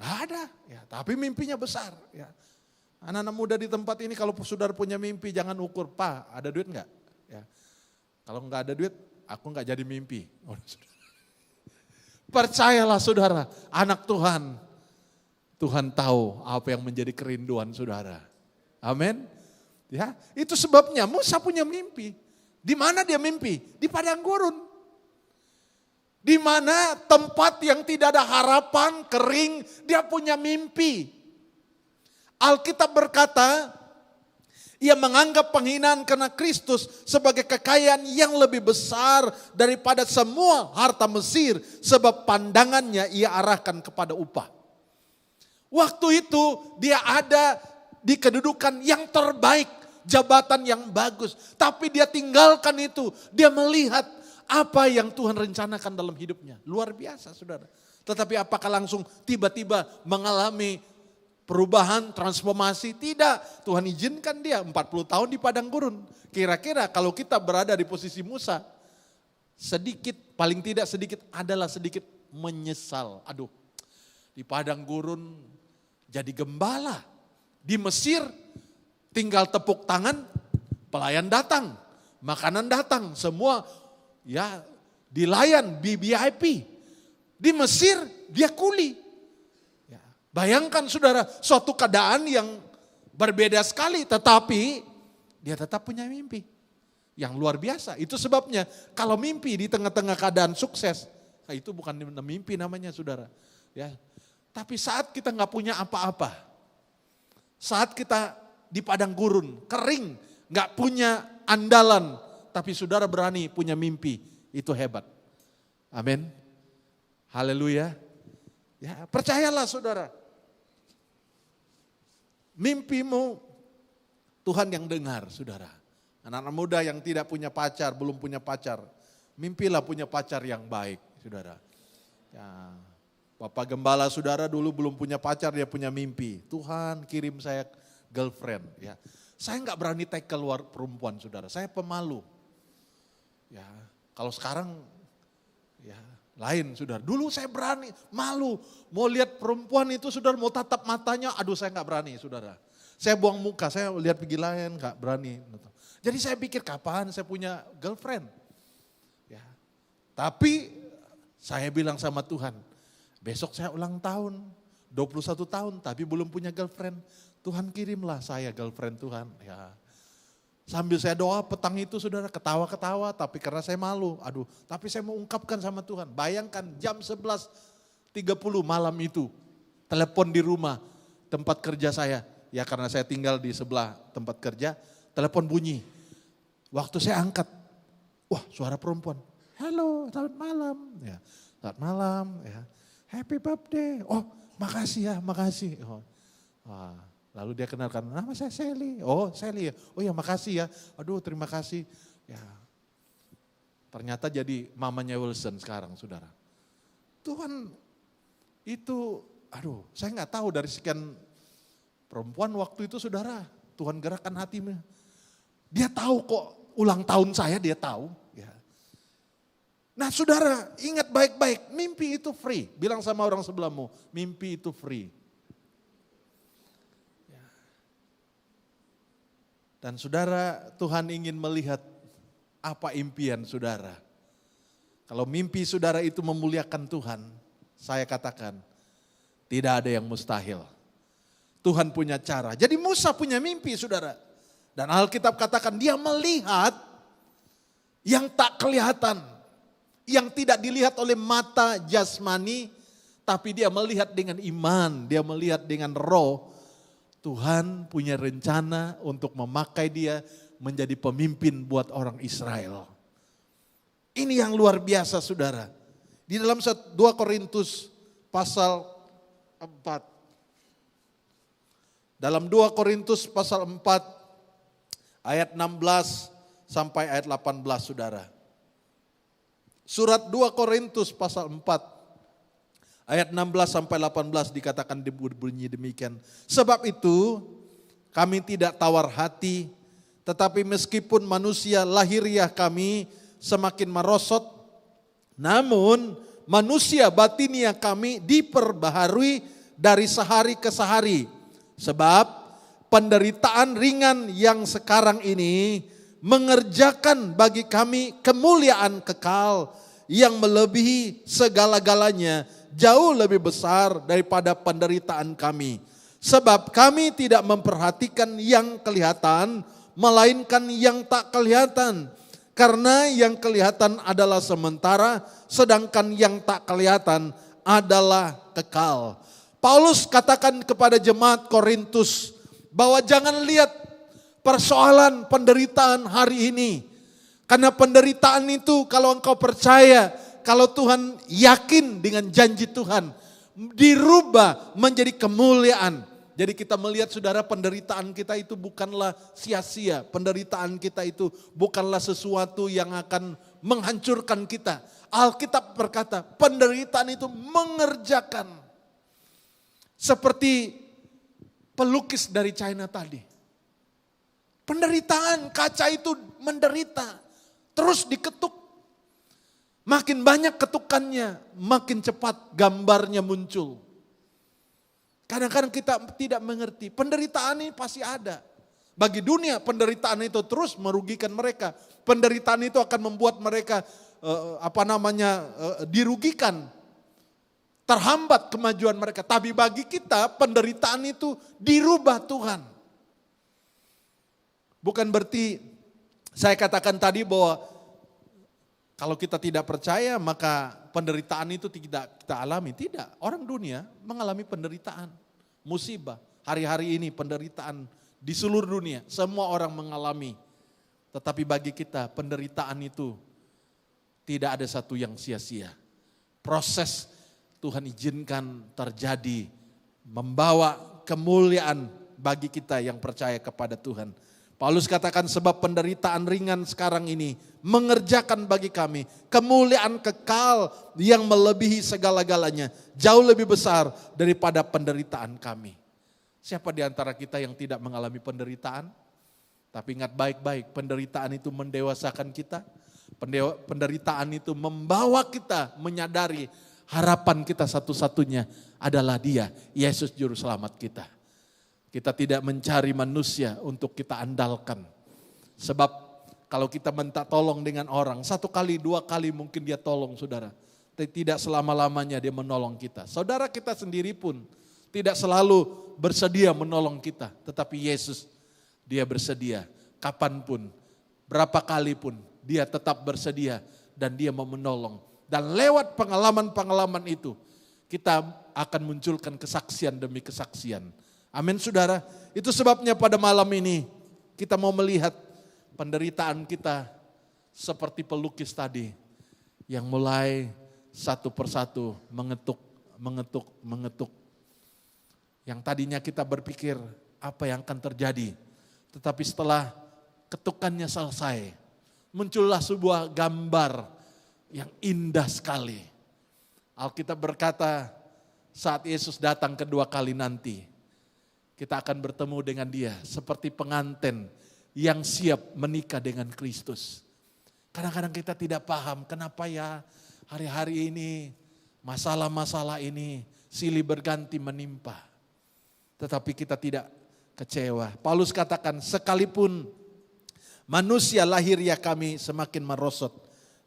Gak ada, ya. Tapi mimpinya besar. Ya. Anak-anak muda di tempat ini kalau saudara punya mimpi, jangan ukur, Pak ada duit gak? Ya. Kalau gak ada duit, aku gak jadi mimpi. Oh, saudara. Percayalah saudara, anak Tuhan, Tuhan tahu apa yang menjadi kerinduan saudara. Amin. Ya, itu sebabnya Musa punya mimpi. Di mana dia mimpi? Di padang gurun. Di mana tempat yang tidak ada harapan, kering, dia punya mimpi. Alkitab berkata, ia menganggap penghinaan karena Kristus sebagai kekayaan yang lebih besar daripada semua harta Mesir. Sebab pandangannya ia arahkan kepada upah. Waktu itu dia ada di kedudukan yang terbaik, jabatan yang bagus. Tapi dia tinggalkan itu, dia melihat apa yang Tuhan rencanakan dalam hidupnya. Luar biasa saudara. Tetapi apakah langsung tiba-tiba mengalami perubahan, transformasi? Tidak. Tuhan izinkan dia 40 tahun di padang gurun. Kira-kira kalau kita berada di posisi Musa, sedikit, paling tidak sedikit adalah sedikit menyesal. Aduh, di padang gurun jadi gembala. Di Mesir tinggal tepuk tangan, pelayan datang, makanan datang, semua ya dilayan VIP. Di Mesir dia kuli. Bayangkan saudara, suatu keadaan yang berbeda sekali, tetapi dia tetap punya mimpi yang luar biasa. Itu sebabnya kalau mimpi di tengah-tengah keadaan sukses, nah itu bukan mimpi namanya saudara. Ya, tapi saat kita nggak punya apa-apa, saat kita di padang gurun, kering, nggak punya andalan, tapi saudara berani punya mimpi, itu hebat. Amin. Haleluya. Ya, percayalah saudara. Mimpimu Tuhan yang dengar saudara. Anak-anak muda yang tidak punya pacar, belum punya pacar. Mimpilah punya pacar yang baik saudara. Ya, Bapak Gembala saudara dulu belum punya pacar, dia punya mimpi. Tuhan kirim saya girlfriend. Ya, saya nggak berani take keluar perempuan saudara, saya pemalu. Ya, kalau sekarang ya lain saudara. Dulu saya berani, malu. Mau lihat perempuan itu saudara, mau tatap matanya, aduh saya nggak berani saudara. Saya buang muka, saya lihat pergi lain nggak berani. Jadi saya pikir kapan saya punya girlfriend. Ya. Tapi saya bilang sama Tuhan, besok saya ulang tahun, 21 tahun tapi belum punya girlfriend. Tuhan kirimlah saya girlfriend Tuhan. Ya. Sambil saya doa petang itu saudara ketawa-ketawa, tapi karena saya malu, aduh, tapi saya mau ungkapkan sama Tuhan. Bayangkan jam 11.30 malam itu, telepon di rumah tempat kerja saya. Ya karena saya tinggal di sebelah tempat kerja, telepon bunyi. Waktu saya angkat, wah suara perempuan. Halo, selamat malam. Ya, selamat malam. Ya, happy birthday. Oh makasih ya, makasih. Oh, wah. Lalu dia kenalkan, nama saya Sally. Oh Sally ya, oh ya makasih ya. Aduh terima kasih. Ya, ternyata jadi mamanya Wilson sekarang saudara. Tuhan itu, aduh saya nggak tahu dari sekian perempuan waktu itu saudara. Tuhan gerakkan hatinya. Dia tahu kok ulang tahun saya, dia tahu. Ya. Nah saudara ingat baik-baik, mimpi itu free. Bilang sama orang sebelahmu, mimpi itu free. Dan saudara, Tuhan ingin melihat apa impian saudara. Kalau mimpi saudara itu memuliakan Tuhan, saya katakan tidak ada yang mustahil. Tuhan punya cara. Jadi Musa punya mimpi saudara. Dan Alkitab katakan dia melihat yang tak kelihatan. Yang tidak dilihat oleh mata jasmani, tapi dia melihat dengan iman, dia melihat dengan roh. Tuhan punya rencana untuk memakai dia menjadi pemimpin buat orang Israel. Ini yang luar biasa saudara. Di dalam 2 Korintus pasal 4. Dalam 2 Korintus pasal 4 ayat 16 sampai ayat 18 saudara. Surat 2 Korintus pasal 4 ayat 16 sampai 18 dikatakan berbunyi demikian. Sebab itu kami tidak tawar hati, tetapi meskipun manusia lahiriah kami semakin merosot, namun manusia batiniah kami diperbaharui dari sehari ke sehari. Sebab penderitaan ringan yang sekarang ini mengerjakan bagi kami kemuliaan kekal yang melebihi segala-galanya, jauh lebih besar daripada penderitaan kami. Sebab kami tidak memperhatikan yang kelihatan, melainkan yang tak kelihatan. Karena yang kelihatan adalah sementara, sedangkan yang tak kelihatan adalah kekal. Paulus katakan kepada jemaat Korintus bahwa jangan lihat persoalan penderitaan hari ini. Karena penderitaan itu kalau engkau percaya, kalau Tuhan yakin dengan janji Tuhan, dirubah menjadi kemuliaan. Jadi kita melihat saudara, penderitaan kita itu bukanlah sia-sia. Penderitaan kita itu bukanlah sesuatu yang akan menghancurkan kita. Alkitab berkata penderitaan itu mengerjakan. Seperti pelukis dari China tadi. Penderitaan, kaca itu menderita, terus diketuk. Makin banyak ketukannya, makin cepat gambarnya muncul. Kadang-kadang kita tidak mengerti, penderitaan ini pasti ada. Bagi dunia penderitaan itu terus merugikan mereka. Penderitaan itu akan membuat mereka dirugikan. Terhambat kemajuan mereka. Tapi bagi kita penderitaan itu dirubah Tuhan. Bukan berarti saya katakan tadi bahwa kalau kita tidak percaya maka penderitaan itu tidak kita alami. Tidak, orang dunia mengalami penderitaan, musibah. Hari-hari ini penderitaan di seluruh dunia, semua orang mengalami. Tetapi bagi kita penderitaan itu tidak ada satu yang sia-sia. Proses Tuhan izinkan terjadi membawa kemuliaan bagi kita yang percaya kepada Tuhan. Paulus katakan sebab penderitaan ringan sekarang ini mengerjakan bagi kami kemuliaan kekal yang melebihi segala-galanya. Jauh lebih besar daripada penderitaan kami. Siapa di antara kita yang tidak mengalami penderitaan? Tapi ingat baik-baik, penderitaan itu mendewasakan kita. Penderitaan itu membawa kita menyadari harapan kita satu-satunya adalah Dia, Yesus Juru Selamat kita. Kita tidak mencari manusia untuk kita andalkan. Sebab kalau kita minta tolong dengan orang, 1 kali, 2 kali mungkin dia tolong saudara. Tidak selama-lamanya dia menolong kita. Saudara kita sendiri pun tidak selalu bersedia menolong kita. Tetapi Yesus, dia bersedia kapanpun, berapa kali pun dia tetap bersedia dan dia mau menolong. Dan lewat pengalaman-pengalaman itu kita akan munculkan kesaksian demi kesaksian. Amin saudara, itu sebabnya pada malam ini kita mau melihat penderitaan kita seperti pelukis tadi yang mulai satu persatu mengetuk. Yang tadinya kita berpikir apa yang akan terjadi, tetapi setelah ketukannya selesai, muncullah sebuah gambar yang indah sekali. Alkitab berkata saat Yesus datang kedua kali nanti, kita akan bertemu dengan Dia seperti pengantin yang siap menikah dengan Kristus. Kadang-kadang kita tidak paham kenapa ya hari-hari ini masalah-masalah ini silih berganti menimpa. Tetapi kita tidak kecewa. Paulus katakan sekalipun manusia lahiriah kami semakin merosot,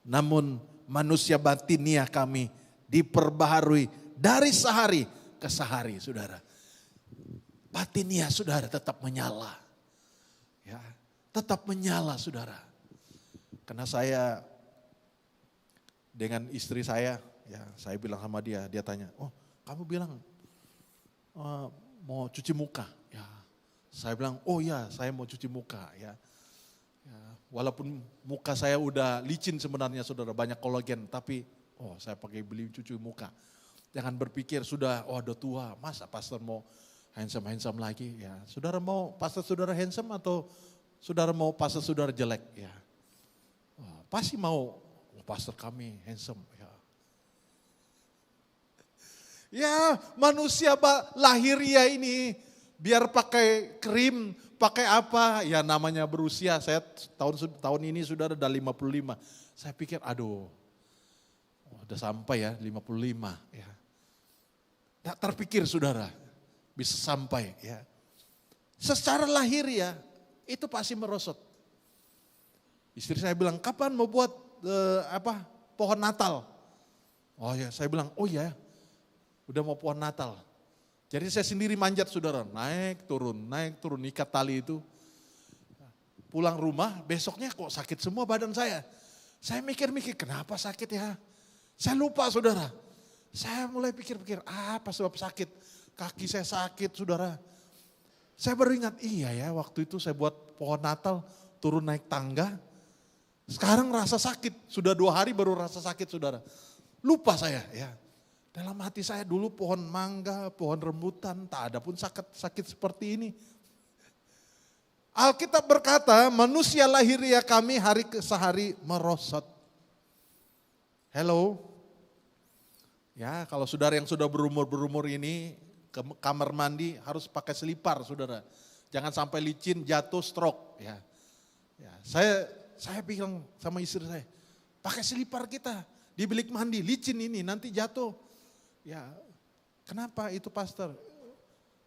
namun manusia batiniah kami diperbaharui dari sehari ke sehari saudara. Batiniah saudara tetap menyala. Ya, tetap menyala saudara. Karena saya dengan istri saya, ya saya bilang sama dia tanya, oh kamu bilang mau cuci muka. Ya, saya bilang, oh ya saya mau cuci muka. Ya, walaupun muka saya udah licin sebenarnya saudara, banyak kolagen, tapi saya pakai beli cuci muka. Jangan berpikir sudah tua, masa pastor mau handsome lagi ya. Saudara mau pastor saudara handsome atau saudara mau pastor saudara jelek ya. Pasti mau, pastor kami handsome. Ya manusia lahiriah ini biar pakai krim, pakai apa, ya namanya berusia. Saya tahun ini sudah ada 55. Saya pikir aduh, udah sampai ya 55 ya. Tak terpikir saudara bisa sampai ya. Secara lahiriah itu pasti merosot. Istri saya bilang, kapan mau buat pohon Natal? Oh ya, saya bilang, oh ya, udah mau pohon Natal. Jadi saya sendiri manjat saudara, naik turun, ikat tali itu. Pulang rumah, besoknya kok sakit semua badan saya. Saya mikir-mikir, kenapa sakit ya? Saya lupa saudara. Saya mulai pikir-pikir, apa sebab sakit? Kaki saya sakit saudara. Saya baru ingat, iya ya waktu itu saya buat pohon Natal, turun naik tangga. Sekarang rasa sakit, sudah 2 hari baru rasa sakit saudara. Lupa saya ya. Dalam hati saya dulu pohon mangga, pohon rambutan, tak ada pun sakit seperti ini. Alkitab berkata, manusia lahiriah kami hari ke sehari merosot. Hello. Ya, kalau saudara yang sudah berumur ini ke kamar mandi harus pakai selipar saudara. Jangan sampai licin, jatuh, stroke. Ya, saya bilang sama istri saya, pakai selipar kita di bilik mandi, licin ini nanti jatuh. Ya, kenapa itu pastor?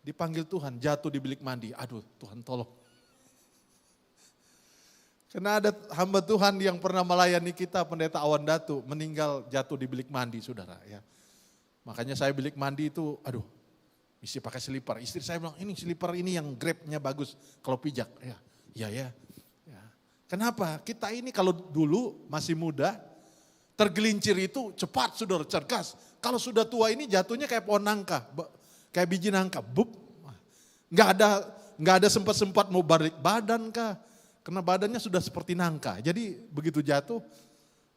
Dipanggil Tuhan, jatuh di bilik mandi. Aduh, Tuhan tolong. Karena ada hamba Tuhan yang pernah melayani kita, Pendeta Awan Datu, meninggal jatuh di bilik mandi, saudara. Ya, makanya saya bilik mandi itu, aduh, mesti pakai selipar. Istri saya bilang, ini selipar ini yang grabnya bagus kalau pijak. Ya. Kenapa? Kita ini kalau dulu masih muda, tergelincir itu cepat, saudara, cerdas. Kalau sudah tua ini jatuhnya kayak pohon nangka, kayak biji nangka, bup. Nggak ada sempat-sempat mau balik badan kah, karena badannya sudah seperti nangka. Jadi begitu jatuh,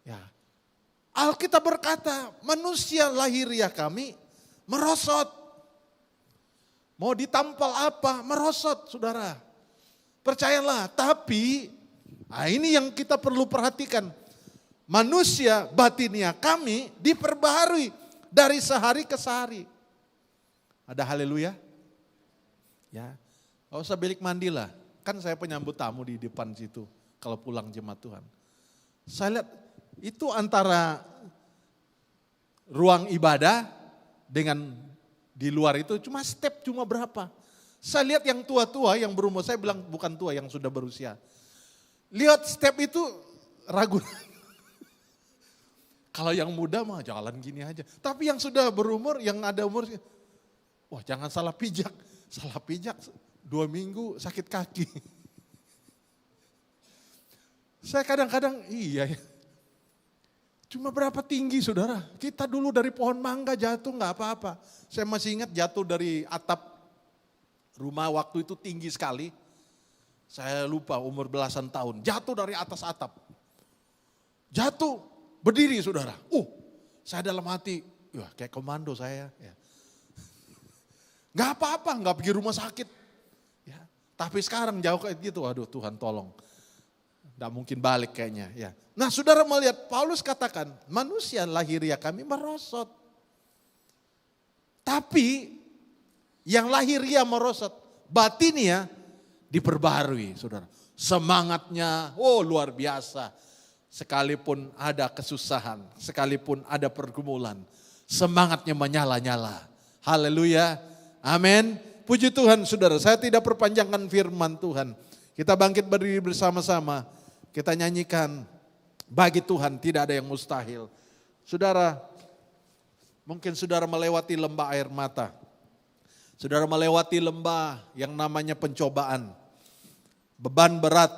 ya. Alkitab berkata, manusia lahiriah kami merosot. Mau ditampal apa? Merosot, saudara. Percayalah, tapi ini yang kita perlu perhatikan. Manusia batiniah kami diperbaharui dari sehari ke sehari. Ada haleluya? Ya, gak usah bilik mandi lah. Kan saya penyambut tamu di depan situ kalau pulang jemaat Tuhan. Saya lihat itu antara ruang ibadah dengan di luar itu cuma step cuma berapa. Saya lihat yang tua-tua yang berumur, saya bilang bukan tua yang sudah berusia. Lihat step itu ragu. Kalau yang muda mah jalan gini aja. Tapi yang sudah berumur, yang ada umur, wah jangan salah pijak. Salah pijak 2 minggu sakit kaki. Saya kadang-kadang iya ya. Cuma berapa tinggi saudara. Kita dulu dari pohon mangga jatuh nggak apa-apa. Saya masih ingat jatuh dari atap rumah waktu itu tinggi sekali. Saya lupa umur belasan tahun. Jatuh dari atas atap. Jatuh berdiri saudara. Saya dalam hati, wah kayak komando saya. Ya. Gak apa-apa, gak pergi rumah sakit. Ya. Tapi sekarang jauh kayak gitu, aduh Tuhan tolong. Gak mungkin balik kayaknya. Ya. Nah saudara melihat Paulus katakan, manusia lahiriah kami merosot. Tapi yang lahiriah merosot, batiniah diperbaharui saudara. Semangatnya, luar biasa. Sekalipun ada kesusahan, sekalipun ada pergumulan, semangatnya menyala-nyala. Haleluya, amin. Puji Tuhan saudara, saya tidak perpanjangkan firman Tuhan. Kita bangkit berdiri bersama-sama, kita nyanyikan, bagi Tuhan tidak ada yang mustahil. Saudara, mungkin saudara melewati lembah air mata. Saudara melewati lembah yang namanya pencobaan. Beban berat,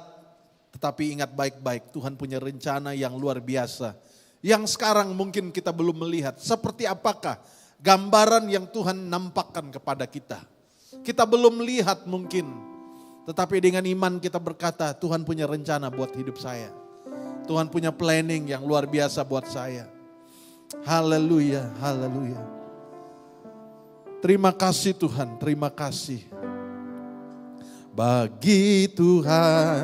tetapi ingat baik-baik, Tuhan punya rencana yang luar biasa. Yang sekarang mungkin kita belum melihat. Seperti apakah gambaran yang Tuhan nampakkan kepada kita. Kita belum lihat mungkin. Tetapi dengan iman kita berkata, Tuhan punya rencana buat hidup saya. Tuhan punya planning yang luar biasa buat saya. Haleluya, haleluya. Terima kasih Tuhan, terima kasih. Bagi Tuhan.